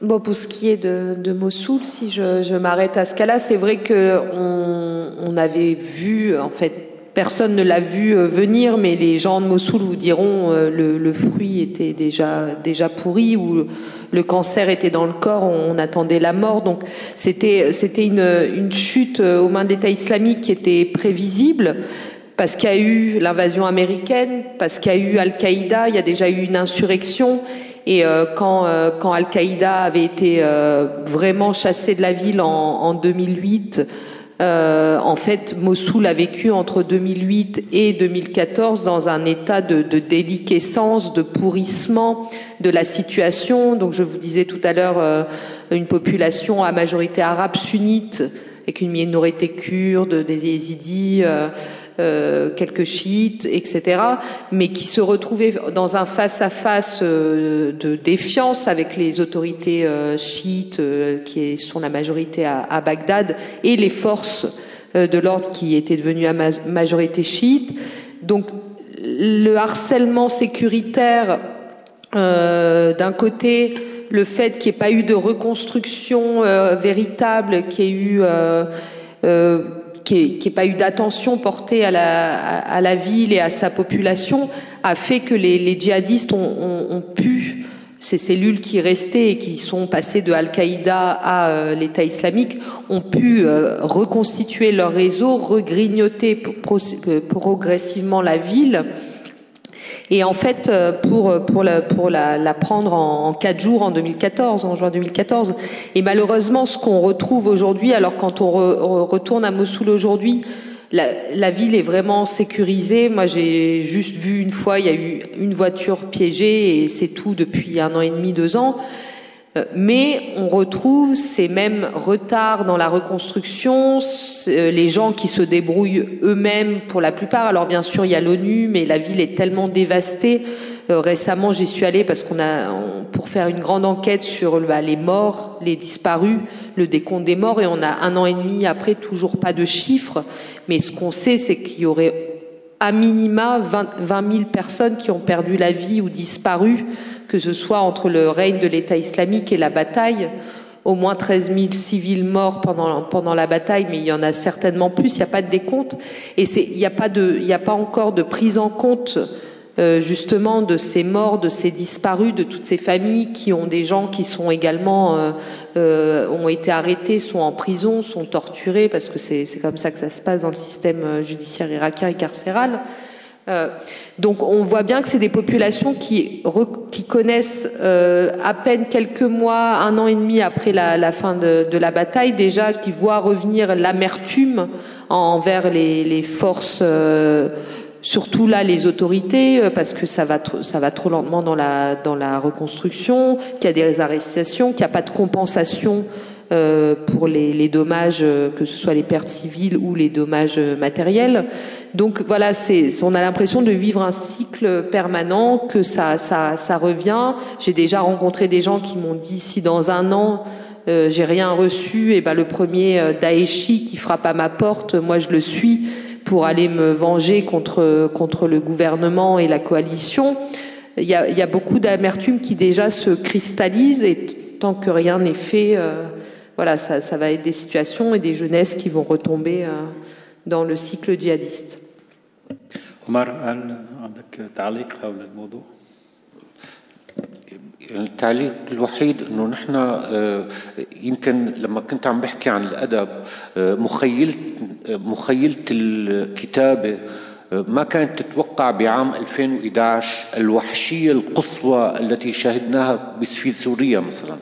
Bon, pour ce qui est de Mossoul, si je m'arrête à ce cas-là, c'est vrai qu'on avait vu, en fait, personne ne l'a vu venir, mais les gens de Mossoul vous diront le fruit était déjà pourri, ou le cancer était dans le corps, on attendait la mort. Donc c'était une chute aux mains de l'État islamique qui était prévisible, parce qu'il y a eu l'invasion américaine, parce qu'il y a eu Al-Qaïda, il y a déjà eu une insurrection. Et quand Al-Qaïda avait été vraiment chassé de la ville en 2008, en fait, Mossoul a vécu entre 2008 et 2014 dans un état de déliquescence, de pourrissement de la situation. Donc, je vous disais tout à l'heure, une population à majorité arabe sunnite, avec une minorité kurde, des yézidis, quelques chiites, etc., mais qui se retrouvaient dans un face-à-face de défiance avec les autorités chiites, qui sont la majorité à Bagdad, et les forces de l'ordre qui étaient devenues à majorité chiite. Donc le harcèlement sécuritaire, d'un côté, le fait qu'il n'y ait pas eu de reconstruction véritable, qu'il n'y ait pas eu d'attention portée à la ville et à sa population, a fait que les djihadistes ont pu, ces cellules qui restaient et qui sont passées de Al-Qaïda à l'État islamique, ont pu reconstituer leur réseau, regrignoter progressivement la ville. Et en fait, pour la prendre en 4 jours en 2014, en juin 2014. Et malheureusement, ce qu'on retrouve aujourd'hui, alors quand on retourne à Mossoul aujourd'hui, la ville est vraiment sécurisée. Moi, j'ai juste vu une fois, il y a eu une voiture piégée et c'est tout depuis 1 an et demi, 2 ans. Mais on retrouve ces mêmes retards dans la reconstruction, les gens qui se débrouillent eux-mêmes pour la plupart. Alors bien sûr, il y a l'ONU, mais la ville est tellement dévastée. Récemment, j'y suis allée parce pour faire une grande enquête sur les morts, les disparus, le décompte des morts, et on a 1 an et demi après toujours pas de chiffres. Mais ce qu'on sait, c'est qu'il y aurait à minima 20 000 personnes qui ont perdu la vie ou disparu, que ce soit entre le règne de l'État islamique et la bataille. Au moins 13 000 civils morts pendant la bataille, mais il y en a certainement plus, il n'y a pas de décompte. Et il n'y a pas encore de prise en compte justement de ces morts, de ces disparus, de toutes ces familles qui ont des gens qui sont également ont été arrêtés, sont en prison, sont torturés, parce que c'est comme ça que ça se passe dans le système judiciaire irakien et carcéral. Donc on voit bien que c'est des populations qui connaissent à peine quelques mois, 1 an et demi après la fin de la bataille, déjà qui voient revenir l'amertume envers les forces, surtout là les autorités, parce que ça va trop lentement dans la reconstruction, qu'il y a des arrestations, qu'il n'y a pas de compensation pour les dommages, que ce soit les pertes civiles ou les dommages matériels. Donc voilà, on a l'impression de vivre un cycle permanent, que ça revient. J'ai déjà rencontré des gens qui m'ont dit, si dans 1 an j'ai rien reçu, et le premier Daeshi qui frappe à ma porte, moi je le suis pour aller me venger contre le gouvernement et la coalition. Il y a beaucoup d'amertume qui déjà se cristallise, et tant que rien n'est fait, voilà, ça va être des situations et des jeunesses qui vont retomber dans le cycle djihadiste. عمر، هل عندك تعليق حول الموضوع؟ التعليق الوحيد انه نحن يمكن لما كنت عم بحكي عن الادب، مخيلة الكتابة ما كانت تتوقع بعام 2011 الوحشية القصوى التي شهدناها في سوريا مثلا.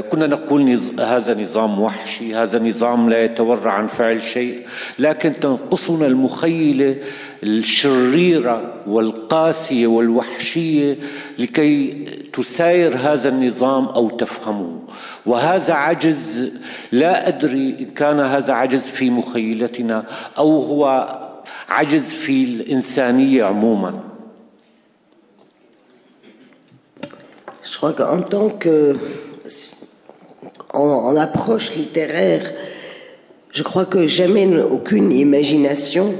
كنا نقول هذا نظام وحشي، هذا نظام لا يتورع عن فعل شيء، لكن تنقصنا المخيلة الشريرة والقاسية والوحشية لكي تساير هذا النظام أو تفهمه. وهذا عجز، لا أدري إن كان هذا عجز في مخيلتنا أو هو عجز في الإنسانية عموما. Je crois qu'en tant que en approche littéraire, je crois que jamais aucune imagination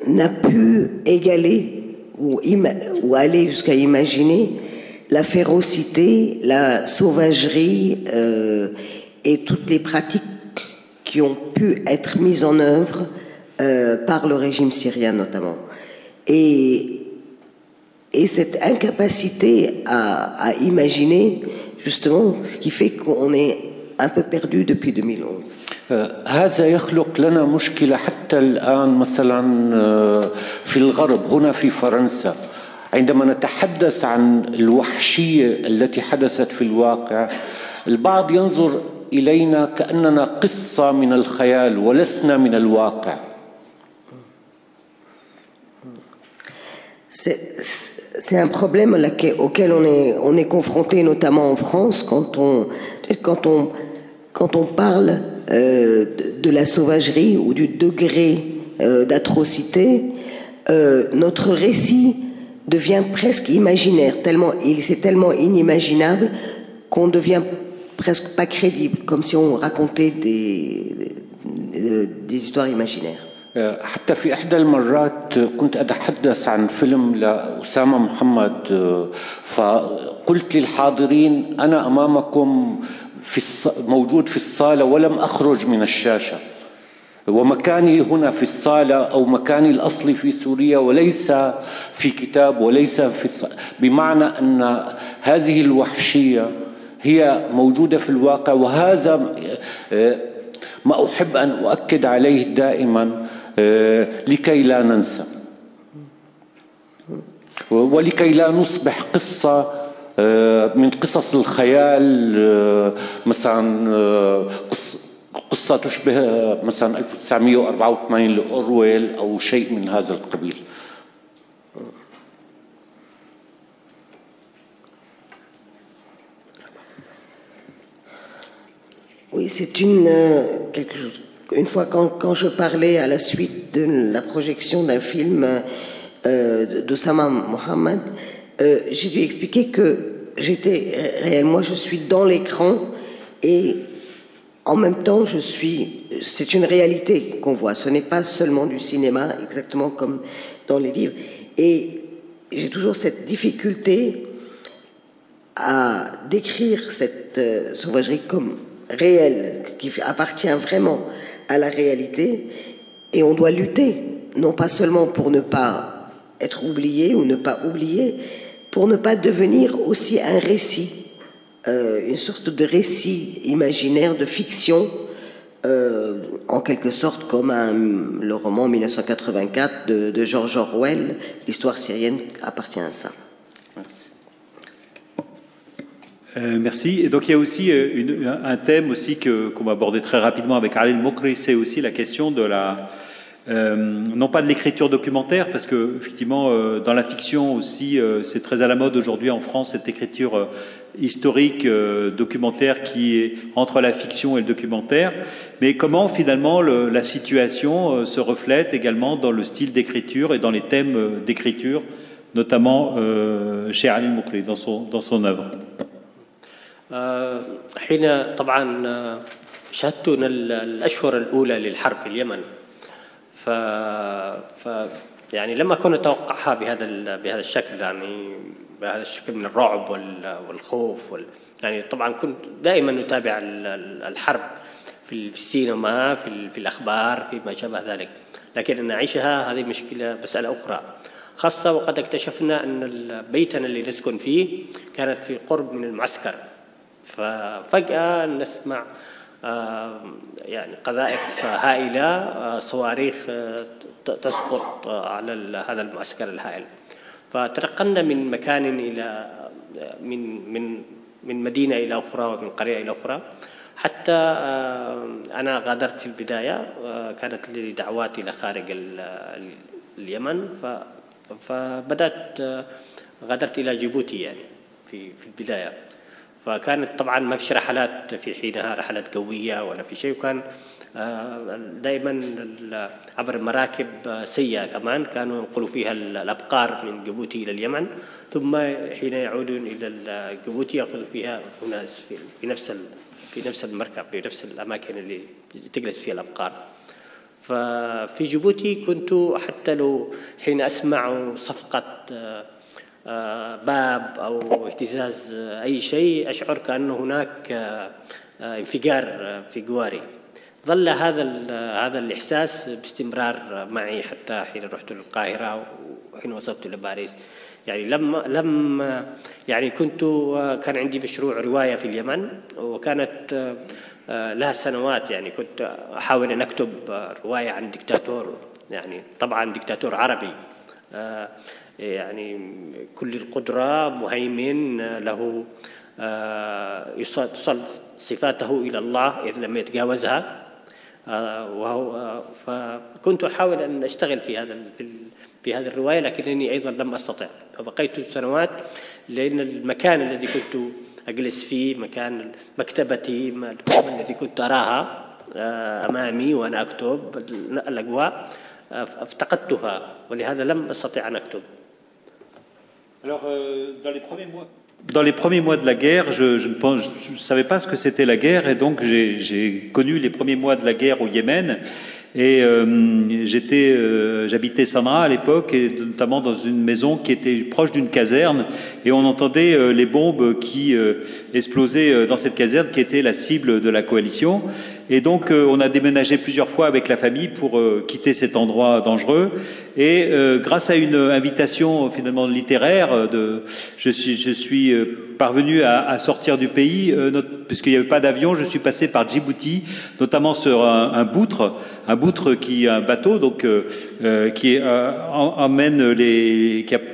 n'a pu égaler ou aller jusqu'à imaginer la férocité, la sauvagerie et toutes les pratiques qui ont pu être mises en œuvre par le régime syrien notamment. Et et cette incapacité à imaginer, justement, qui fait qu'on est un peu perdu depuis 2011. هذا يخلق لنا مشكلة حتى الآن مثلا في الغرب هنا في فرنسا عندما نتحدث عن الوحشية التي حدثت في الواقع البعض ينظر إلينا كأننا قصة من الخيال ولسنا من الواقع. C'est un problème auquel on est confronté notamment en France quand on parle de la sauvagerie ou du degré d'atrocité, notre récit devient presque imaginaire, c'est tellement inimaginable qu'on devient presque pas crédible, comme si on racontait des histoires imaginaires. حتى في إحدى المرات كنت أتحدث عن فيلم لأسامة محمد فقلت للحاضرين أنا أمامكم موجود في الصالة ولم أخرج من الشاشة ومكاني هنا في الصالة أو مكاني الأصلي في سوريا وليس في كتاب وليس بمعنى أن هذه الوحشية هي موجودة في الواقع وهذا ما أحب أن أؤكد عليه دائما لكي لا ننسى ولكي لا نصبح قصة من قصص الخيال مثلا قصة تشبه مثلا 1984 لأورويل أو شيء من هذا القبيل. Oui, c'est quelque chose. Une fois, quand je parlais à la suite de la projection d'un film d'Osama Mohammed, j'ai dû expliquer que j'étais réellement, je suis dans l'écran et en même temps, c'est une réalité qu'on voit. Ce n'est pas seulement du cinéma, exactement comme dans les livres. Et j'ai toujours cette difficulté à décrire cette sauvagerie comme réelle, qui appartient vraiment à la réalité, et on doit lutter, non pas seulement pour ne pas être oublié ou ne pas oublier, pour ne pas devenir aussi un récit, une sorte de récit imaginaire, de fiction, en quelque sorte comme le roman 1984 de George Orwell, l'histoire syrienne appartient à ça. Merci. Et donc il y a aussi un thème aussi qu'on va aborder très rapidement avec Ali El-Mokri, c'est aussi la question de non pas de l'écriture documentaire, parce que effectivement dans la fiction aussi c'est très à la mode aujourd'hui en France cette écriture historique documentaire qui est entre la fiction et le documentaire, mais comment finalement la situation se reflète également dans le style d'écriture et dans les thèmes d'écriture, notamment chez Ali El-Mokri dans son œuvre. حين طبعا شهدت الأشهر الأولى للحرب في اليمن يعني لما كنت أتوقعها بهذا الشكل، يعني بهذا الشكل من الرعب والخوف يعني طبعا كنت دائما نتابع الحرب في السينما في الأخبار في ما شابه ذلك، لكن أن نعيشها هذه مسألة أخرى، خاصة وقد اكتشفنا أن بيتنا اللي نسكن فيه كانت في قرب من المعسكر، ففجأة نسمع يعني قذائف هائلة، صواريخ تسقط على هذا المعسكر الهائل، فتنقلنا من مكان إلى من مدينة إلى أخرى ومن قرية إلى أخرى، حتى أنا غادرت في البداية، كانت لي دعوات إلى خارج اليمن، غادرت إلى جيبوتي يعني في البداية، فكانت طبعا ما فيش رحلات في حينها، رحلات قوية ولا في شيء، وكان دائما عبر المراكب سيئة كمان كانوا ينقلوا فيها الأبقار من جيبوتي إلى اليمن، ثم حين يعودون إلى جيبوتي يأخذوا فيها أناس في نفس المركب، في نفس الأماكن اللي تجلس فيها الأبقار. ففي جيبوتي كنت حتى لو حين أسمع صفقة باب أو اهتزاز أي شيء أشعر كأنه هناك انفجار في جواري. ظل هذا الإحساس باستمرار معي حتى حين رحت للقاهرة وحين وصلت إلى باريس. يعني لم يعني كان عندي مشروع رواية في اليمن، وكانت لها سنوات. يعني كنت أحاول أن أكتب رواية عن دكتاتور، يعني طبعا دكتاتور عربي يعني كل القدرة، مهيمن له، يوصل صفاته إلى الله إذ لم يتجاوزها. فكنت أحاول أن أشتغل في هذه الرواية، لكنني أيضا لم أستطع، فبقيت سنوات. لأن المكان الذي كنت أجلس فيه، مكان مكتبتي الذي كنت أراها أمامي وأنا أكتب، الأجواء افتقدتها، ولهذا لم أستطع أن أكتب. Alors, dans les premiers mois de la guerre, je ne savais pas ce que c'était la guerre, et donc j'ai connu les premiers mois de la guerre au Yémen. Et j'habitais Sanaa à l'époque, et notamment dans une maison qui était proche d'une caserne, et on entendait les bombes qui explosaient dans cette caserne qui était la cible de la coalition. Et donc on a déménagé plusieurs fois avec la famille pour quitter cet endroit dangereux. Et grâce à une invitation finalement littéraire, je suis parvenu à sortir du pays, puisqu'il n'y avait pas d'avion. Je suis passé par Djibouti, notamment sur un boutre qui est un bateau, donc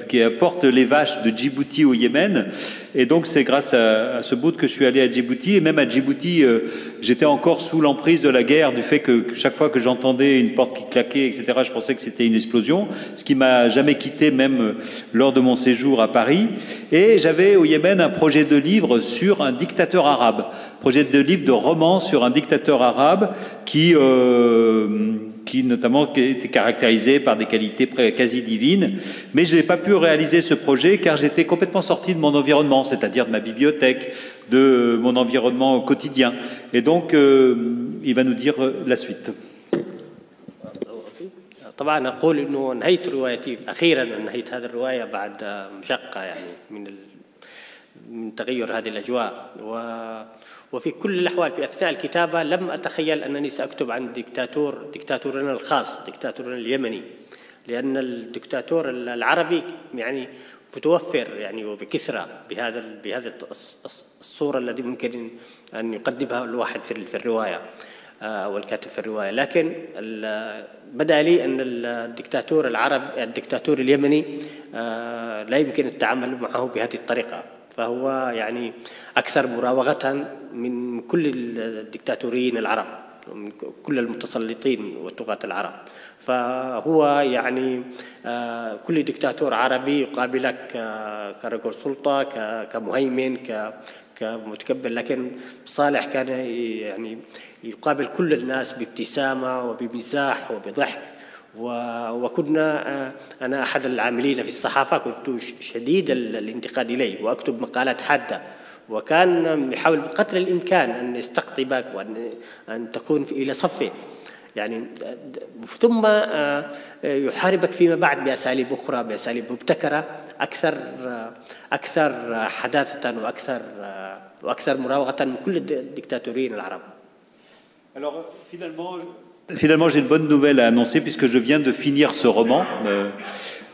qui apporte les vaches de Djibouti au Yémen. Et donc c'est grâce à ce boutre que je suis allé à Djibouti. Et même à Djibouti, j'étais encore sous l'emprise de la guerre, du fait que chaque fois que j'entendais une porte qui claquait, etc., je pensais que c'était une explosion, ce qui m'a jamais quitté, même lors de mon séjour à Paris. Et j'avais au Yémen un projet de livre sur un dictateur arabe, projet de livre de roman sur un dictateur arabe qui notamment était caractérisé par des qualités quasi divines. Mais je n'ai pas pu réaliser ce projet car j'étais complètement sorti de mon environnement, c'est-à-dire de ma bibliothèque, de mon environnement quotidien. Et donc, il va nous dire la suite. طبعا أقول إنه نهيت روايتي أخيرا، نهيت هذه الرواية بعد مشقة يعني من تغير هذه الأجواء. وفي كل الأحوال في أثناء الكتابة لم أتخيل أنني سأكتب عن دكتاتورنا الخاص، دكتاتورنا اليمني، لأن الدكتاتور العربي يعني متوفر يعني وبكثرة بهذا الصورة الذي ممكن أن يقدمها الواحد في الرواية أو الكاتب في الرواية. لكن بدأ لي أن الدكتاتور اليمني لا يمكن التعامل معه بهذه الطريقة، فهو يعني أكثر مراوغة من كل الدكتاتوريين العرب، من كل المتسلطين والطغاة العرب. فهو يعني كل دكتاتور عربي يقابلك كرجل سلطة، كمهيمن، كمتكبر، لكن صالح كان يعني يقابل كل الناس بابتسامة وبمزاح وبضحك. وكنا أنا أحد العاملين في الصحافة، كنت شديد الانتقاد إليه وأكتب مقالات حادة، وكان يحاول بقدر الإمكان أن يستقطبك وأن تكون إلى صفه يعني، ثم يحاربك فيما بعد بأساليب أخرى، بأساليب مبتكرة أكثر حداثة وأكثر مراوغة من كل الدكتاتوريين العرب. Alors finalement, j'ai une bonne nouvelle à annoncer puisque je viens de finir ce roman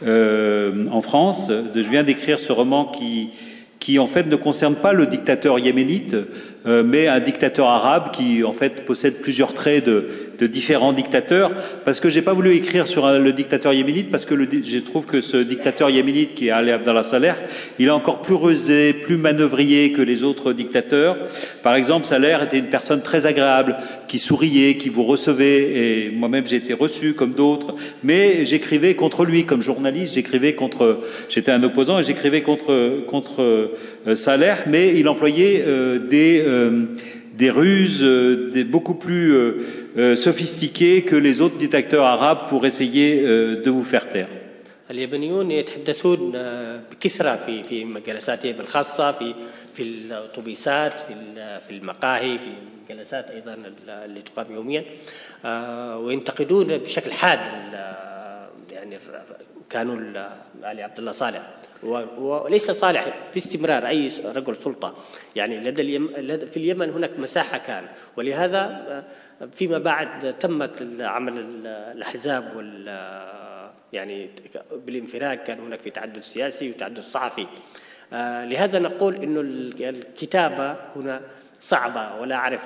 en France. Je viens d'écrire ce roman qui en fait ne concerne pas le dictateur yéménite, mais un dictateur arabe qui en fait possède plusieurs traits de différents dictateurs. Parce que j'ai pas voulu écrire sur le dictateur yéménite parce que je trouve que ce dictateur yéménite qui est Ali Abdallah Saleh, il est encore plus rusé, plus manœuvrier que les autres dictateurs. Par exemple, Saleh était une personne très agréable, qui souriait, qui vous recevait, et moi-même j'ai été reçu comme d'autres. Mais j'écrivais contre lui comme journaliste, j'étais un opposant et j'écrivais contre Saleh, mais il employait des ruses beaucoup plus sophistiquées que les autres dictateurs arabes pour essayer de vous faire taire. اليابانيون يتحدثون بكثرة في جلساتهم الخاصة، في الأتوبيسات، في المقاهي، في الجلسات أيضا اللي تقام يوميا، وينتقدون بشكل حاد يعني كانوا علي عبد الله صالح، وليس صالح في استمرار أي رجل سلطة. يعني في اليمن هناك مساحة كان، ولهذا فيما بعد تمت عمل الأحزاب يعني بالانفراد، كان هناك في تعدد سياسي وتعدد صحفي. لهذا نقول إنه الكتابة هنا صعبة، ولا أعرف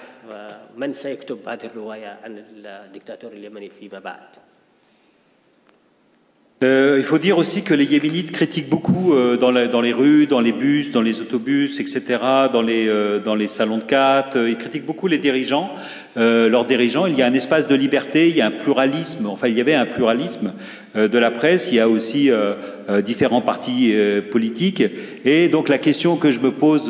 من سيكتب هذه الرواية عن الدكتاتور اليمني فيما بعد. Il faut dire aussi que les Yéménites critiquent beaucoup dans les rues, dans les bus, dans les autobus, etc., dans les salons de quat. Ils critiquent beaucoup les dirigeants, leurs dirigeants. Il y a un espace de liberté, il y a un pluralisme. Enfin, il y avait un pluralisme de la presse. Il y a aussi différents partis politiques. Et donc, la question que je me pose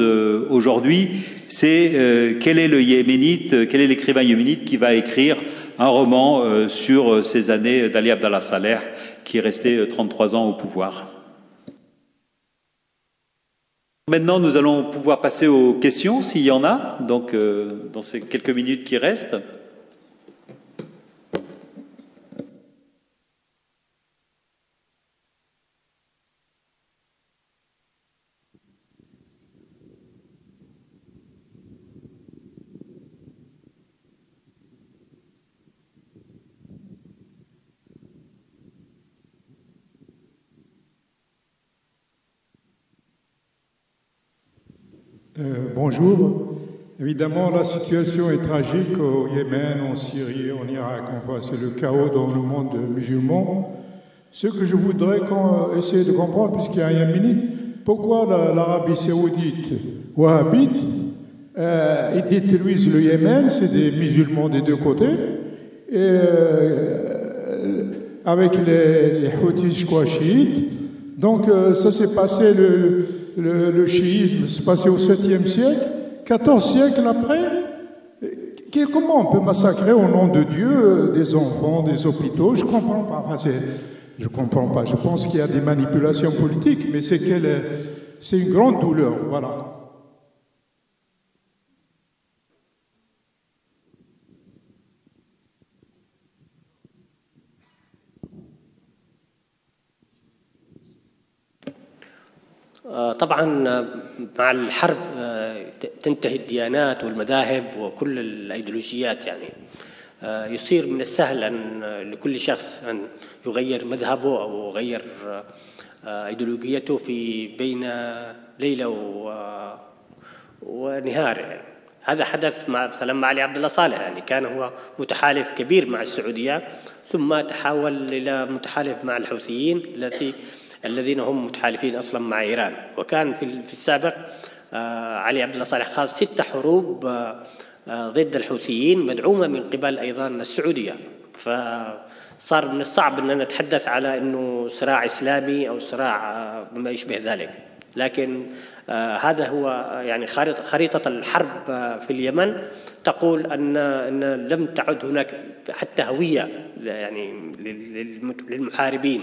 aujourd'hui, c'est quel est le Yéménite, quel est l'écrivain yéménite qui va écrire un roman sur ces années d'Ali Abdallah Saleh, qui est resté 33 ans au pouvoir. Maintenant, nous allons pouvoir passer aux questions, s'il y en a, donc dans ces quelques minutes qui restent. Bonjour. Évidemment, la situation est tragique au Yémen, en Syrie, en Irak. Enfin, c'est le chaos dans le monde musulman. Ce que je voudrais essayer de comprendre, puisqu'il y a un Yéménite, pourquoi l'Arabie saoudite wahhabite, ils détruisent le Yémen, c'est des musulmans des deux côtés, et avec les Houthis, je crois, chiites. Donc, ça s'est passé, le chiisme s'est passé au 7e siècle, 14 siècles après. Comment on peut massacrer au nom de Dieu des enfants, des hôpitaux? Je ne comprends pas. Enfin, je comprends pas. Je pense qu'il y a des manipulations politiques, mais c'est une grande douleur. Voilà. طبعا مع الحرب تنتهي الديانات والمذاهب وكل الايديولوجيات، يعني يصير من السهل أن لكل شخص أن يغير مذهبه أو يغير ايديولوجيته في بين ليلة ونهار. يعني هذا حدث مثلا مع علي عبد الله صالح، يعني كان هو متحالف كبير مع السعودية، ثم تحول إلى متحالف مع الحوثيين الذين هم متحالفين أصلا مع إيران. وكان في السابق علي عبد الله صالح خاض 6 حروب ضد الحوثيين مدعومة من قبل أيضا السعودية. فصار من الصعب أن نتحدث على أنه صراع إسلامي أو صراع بما يشبه ذلك، لكن هذا هو يعني خريطة الحرب في اليمن تقول أن لم تعد هناك حتى هوية يعني للمحاربين.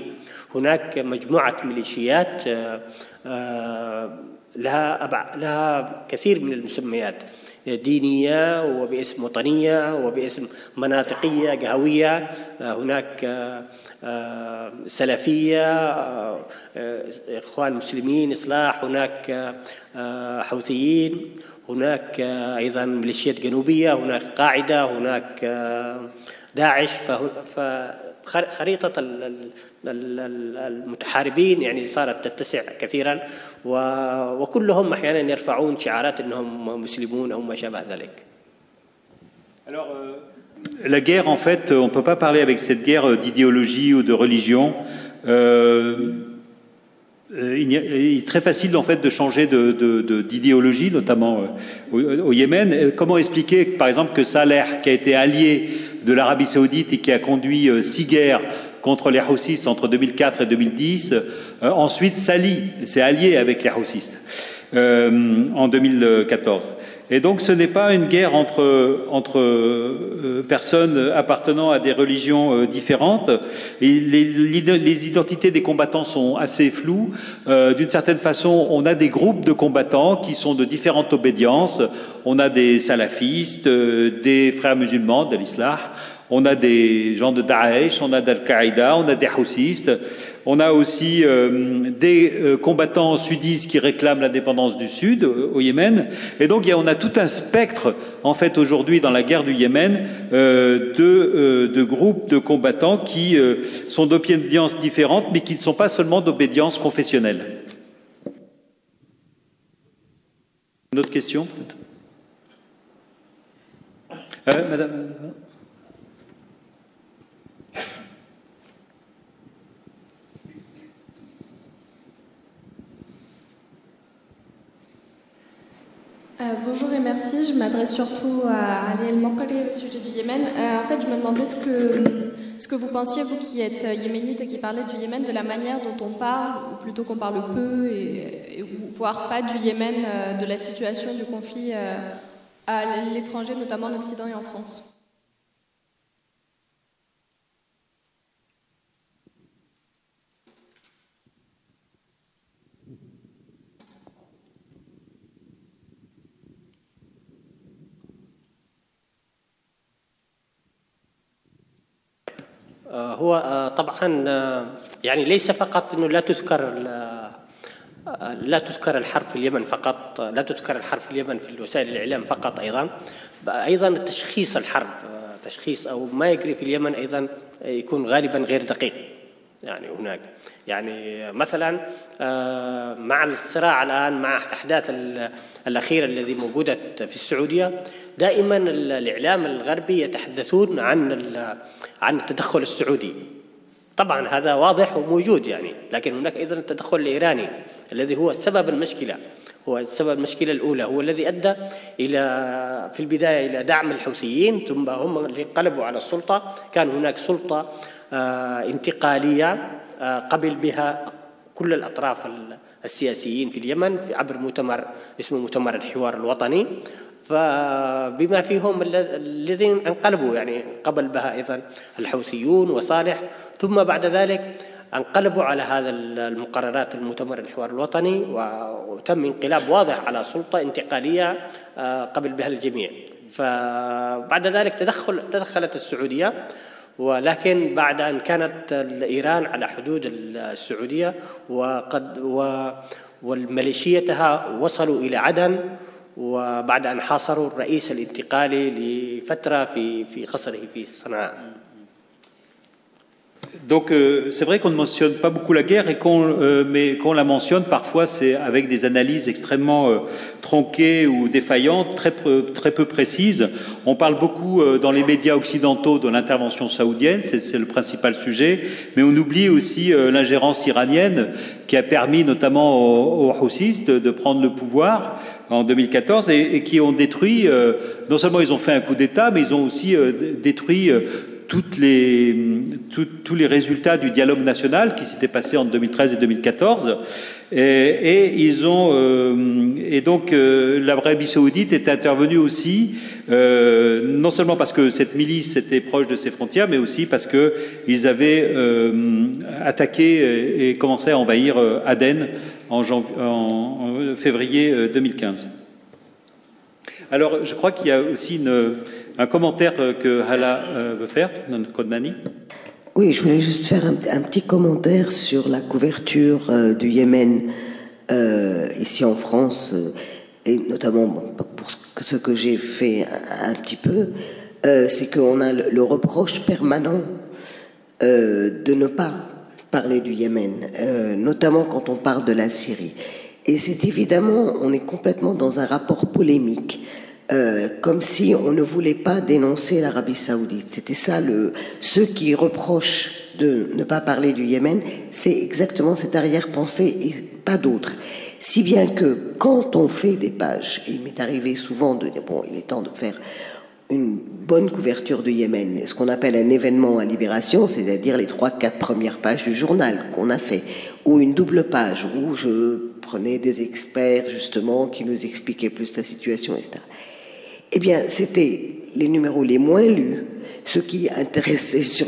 هناك مجموعة ميليشيات لها كثير من المسميات، دينية وباسم وطنية وباسم مناطقية قهوية، هناك سلفية، إخوان مسلمين إصلاح، هناك حوثيين، هناك أيضا ميليشيات جنوبية، هناك قاعدة، هناك داعش. فخريطة المتحاربين يعني صارت تتسع كثيرا، وكلهم أحيانا يرفعون شعارات أنهم مسلمون أو ما شابه ذلك. Alors, la guerre, en fait, on ne peut pas parler avec cette guerre d'idéologie ou de religion. Il est très facile en fait de changer d'idéologie, notamment au Yémen. Comment expliquer, par exemple, que Saleh, qui a été allié de l'Arabie Saoudite et qui a conduit 6 guerres contre les Houthis entre 2004 et 2010, ensuite s'est allié avec les Houthis en 2014. Et donc ce n'est pas une guerre entre personnes appartenant à des religions différentes. Et les identités des combattants sont assez floues. D'une certaine façon, on a des groupes de combattants qui sont de différentes obédiences. On a des salafistes, des frères musulmans de l'Islam. On a des gens de Daesh, on a d'Al-Qaïda, on a des houthistes, on a aussi des combattants sudistes qui réclament l'indépendance du Sud au Yémen. Et donc on a tout un spectre, en fait, aujourd'hui dans la guerre du Yémen, de groupes de combattants qui sont d'obédiences différentes, mais qui ne sont pas seulement d'obédience confessionnelle. Une autre question, peut-être Madame. Bonjour et merci. Je m'adresse surtout à Ali El-Mokari au sujet du Yémen. En fait, je me demandais ce que vous pensiez, vous qui êtes yéménite et qui parlez du Yémen, de la manière dont on parle, ou plutôt qu'on parle peu, et voire pas du Yémen, de la situation du conflit à l'étranger, notamment en Occident et en France. هو طبعا يعني ليس فقط انه لا تذكر الحرب في اليمن فقط، لا تذكر الحرب في اليمن في وسائل الاعلام فقط، ايضا تشخيص الحرب، تشخيص او ما يجري في اليمن ايضا يكون غالبا غير دقيق. يعني هناك يعني مثلا مع الصراع الان، مع الاحداث الاخيره الذي موجوده في السعوديه، دائما الاعلام الغربي يتحدثون عن التدخل السعودي. طبعا هذا واضح وموجود يعني، لكن هناك ايضا التدخل الايراني الذي هو سبب المشكله، هو سبب المشكله الاولى، هو الذي ادى في البدايه الى دعم الحوثيين، ثم هم اللي انقلبوا على السلطه. كان هناك سلطه انتقاليه قبل بها كل الأطراف السياسيين في اليمن عبر مؤتمر اسمه مؤتمر الحوار الوطني، فبما فيهم الذين انقلبوا يعني قبل بها أيضا الحوثيون وصالح، ثم بعد ذلك انقلبوا على هذا المقررات المؤتمر الحوار الوطني، وتم انقلاب واضح على سلطة انتقالية قبل بها الجميع. فبعد ذلك تدخلت السعودية، ولكن بعد أن كانت إيران على حدود السعودية والميليشيتها وصلوا إلى عدن، وبعد أن حاصروا الرئيس الانتقالي لفترة في قصره في صنعاء. Donc c'est vrai qu'on ne mentionne pas beaucoup la guerre, mais qu'on la mentionne parfois, c'est avec des analyses extrêmement tronquées ou défaillantes, très peu précises. On parle beaucoup dans les médias occidentaux de l'intervention saoudienne, c'est le principal sujet, mais on oublie aussi l'ingérence iranienne qui a permis notamment aux houthistes de prendre le pouvoir en 2014 et qui ont détruit, non seulement ils ont fait un coup d'État, mais ils ont aussi détruit tous les résultats du dialogue national qui s'était passé en 2013 et 2014. Et donc l'Arabie saoudite est intervenue aussi, non seulement parce que cette milice était proche de ses frontières, mais aussi parce qu'ils avaient attaqué et commencé à envahir Aden en février 2015. Alors, je crois qu'il y a aussi un commentaire que Hala veut faire, Kodmani. Oui, je voulais juste faire un petit commentaire sur la couverture du Yémen ici en France, et notamment pour ce que j'ai fait un petit peu, c'est qu'on a le reproche permanent de ne pas parler du Yémen, notamment quand on parle de la Syrie. Et c'est évidemment, on est complètement dans un rapport polémique, comme si on ne voulait pas dénoncer l'Arabie saoudite. C'était ça, ceux qui reprochent de ne pas parler du Yémen, c'est exactement cette arrière-pensée et pas d'autre. Si bien que quand on fait des pages, et il m'est arrivé souvent de dire, bon, il est temps de faire une bonne couverture du Yémen, ce qu'on appelle un événement à Libération, c'est-à-dire les 3-4 premières pages du journal qu'on a fait, ou une double page où je prenais des experts justement qui nous expliquaient plus la situation, etc. Eh bien, c'était les numéros les moins lus, ceux qui intéressaient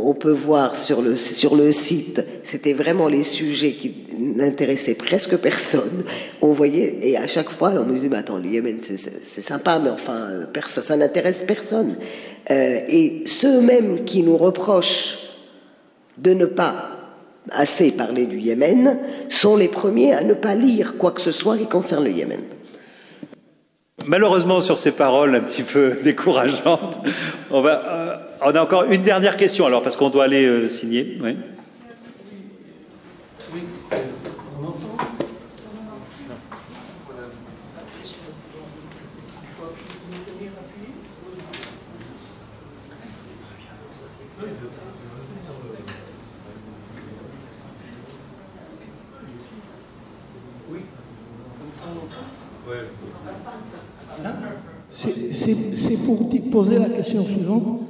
on peut voir sur le site, c'était vraiment les sujets qui n'intéressaient presque personne. On voyait, et à chaque fois, on nous disait, mais attends, le Yémen, c'est sympa, mais enfin, ça n'intéresse personne. Et ceux-mêmes qui nous reprochent de ne pas assez parler du Yémen sont les premiers à ne pas lire quoi que ce soit qui concerne le Yémen. Malheureusement, sur ces paroles un petit peu décourageantes, on a encore une dernière question, alors, parce qu'on doit aller signer. Oui. On entend ? C'est pour poser la question suivante.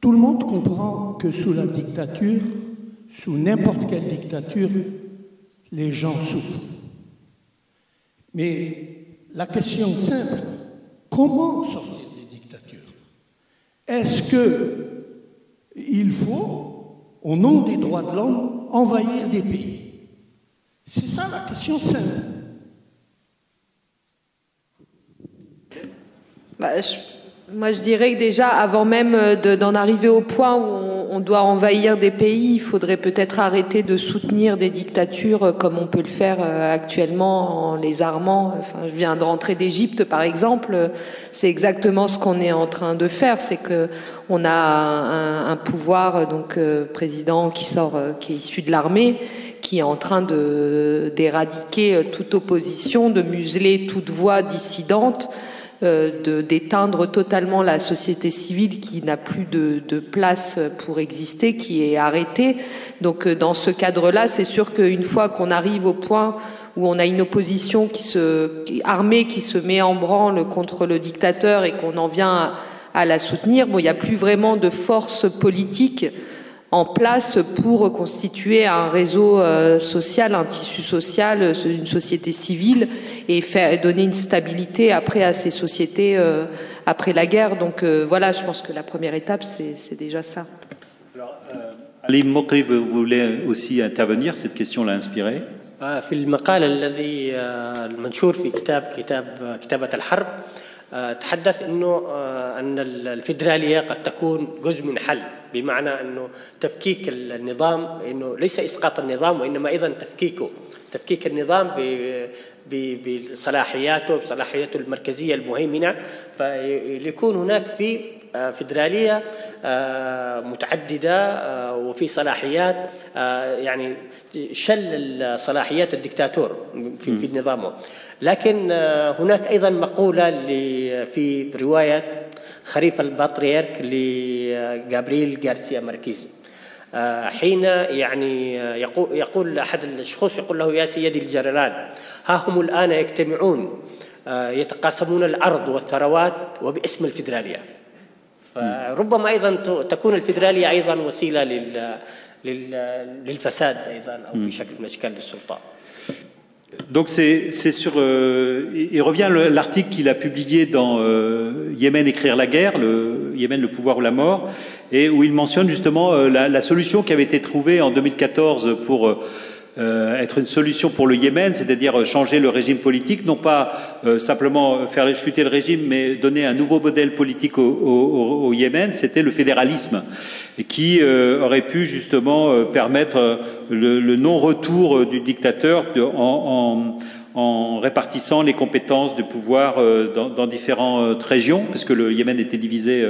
Tout le monde comprend que sous la dictature, sous n'importe quelle dictature, les gens souffrent. Mais la question simple, comment sortir des dictatures? Est-ce qu'il faut, au nom des droits de l'homme, envahir des pays? C'est ça la question simple. Moi, je dirais que déjà, avant même d'en arriver au point où on doit envahir des pays, il faudrait peut-être arrêter de soutenir des dictatures comme on peut le faire actuellement en les armant. Enfin, je viens de rentrer d'Égypte, par exemple. C'est exactement ce qu'on est en train de faire. C'est que on a un pouvoir, donc président qui est issu de l'armée, qui est en train d'éradiquer toute opposition, de museler toute voix dissidente, d'éteindre totalement la société civile qui n'a plus de place pour exister, qui est arrêtée. Donc dans ce cadre-là, c'est sûr qu'une fois qu'on arrive au point où on a une opposition armée qui se met en branle contre le dictateur et qu'on en vient à la soutenir, bon, il n'y a plus vraiment de force politique en place pour constituer un réseau social, un tissu social, une société civile et donner une stabilité après à ces sociétés après la guerre. Donc voilà, je pense que la première étape, c'est déjà ça. Alors, Ali Mokri, vous voulez aussi intervenir? Cette question l'a inspiré. في المقال الذي المنشور في كتابة الحرب تحدث أن الفيدرالية قد تكون جزء من حل، بمعنى أنه تفكيك النظام، أنه ليس إسقاط النظام وإنما أيضا تفكيك النظام بصلاحياته المركزية المهيمنة، فليكون هناك في فيدرالية متعددة وفي صلاحيات، يعني شل صلاحيات الدكتاتور في نظامه. لكن هناك أيضا مقولة في رواية خريف البطريرك لجابرييل غارسيا ماركيز، حين يعني يقول أحد الشخوص يقول له: يا سيدي الجنرال، ها هم الآن يجتمعون يتقاسمون الأرض والثروات وباسم الفيدرالية. فربما أيضا تكون الفيدرالية أيضا وسيلة للفساد أيضا أو بشكل من أشكال للسلطة. Donc c'est sur... il revient l'article qu'il a publié dans Yémen écrire la guerre, Yémen le pouvoir ou la mort, et où il mentionne justement la solution qui avait été trouvée en 2014 pour être une solution pour le Yémen, c'est-à-dire changer le régime politique, non pas simplement faire chuter le régime, mais donner un nouveau modèle politique au Yémen, c'était le fédéralisme, qui aurait pu justement permettre le non-retour du dictateur en répartissant les compétences de pouvoir dans différentes régions, parce que le Yémen était divisé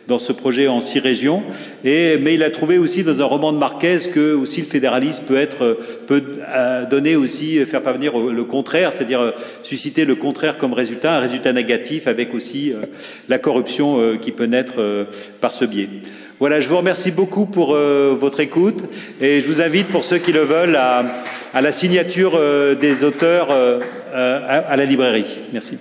dans ce projet en 6 régions. Mais il a trouvé aussi dans un roman de Marquez que aussi le fédéralisme peut donner aussi, faire parvenir le contraire, c'est-à-dire susciter le contraire comme résultat, un résultat négatif avec aussi la corruption qui peut naître par ce biais. Voilà, je vous remercie beaucoup pour votre écoute et je vous invite, pour ceux qui le veulent, à la signature des auteurs à la librairie. Merci.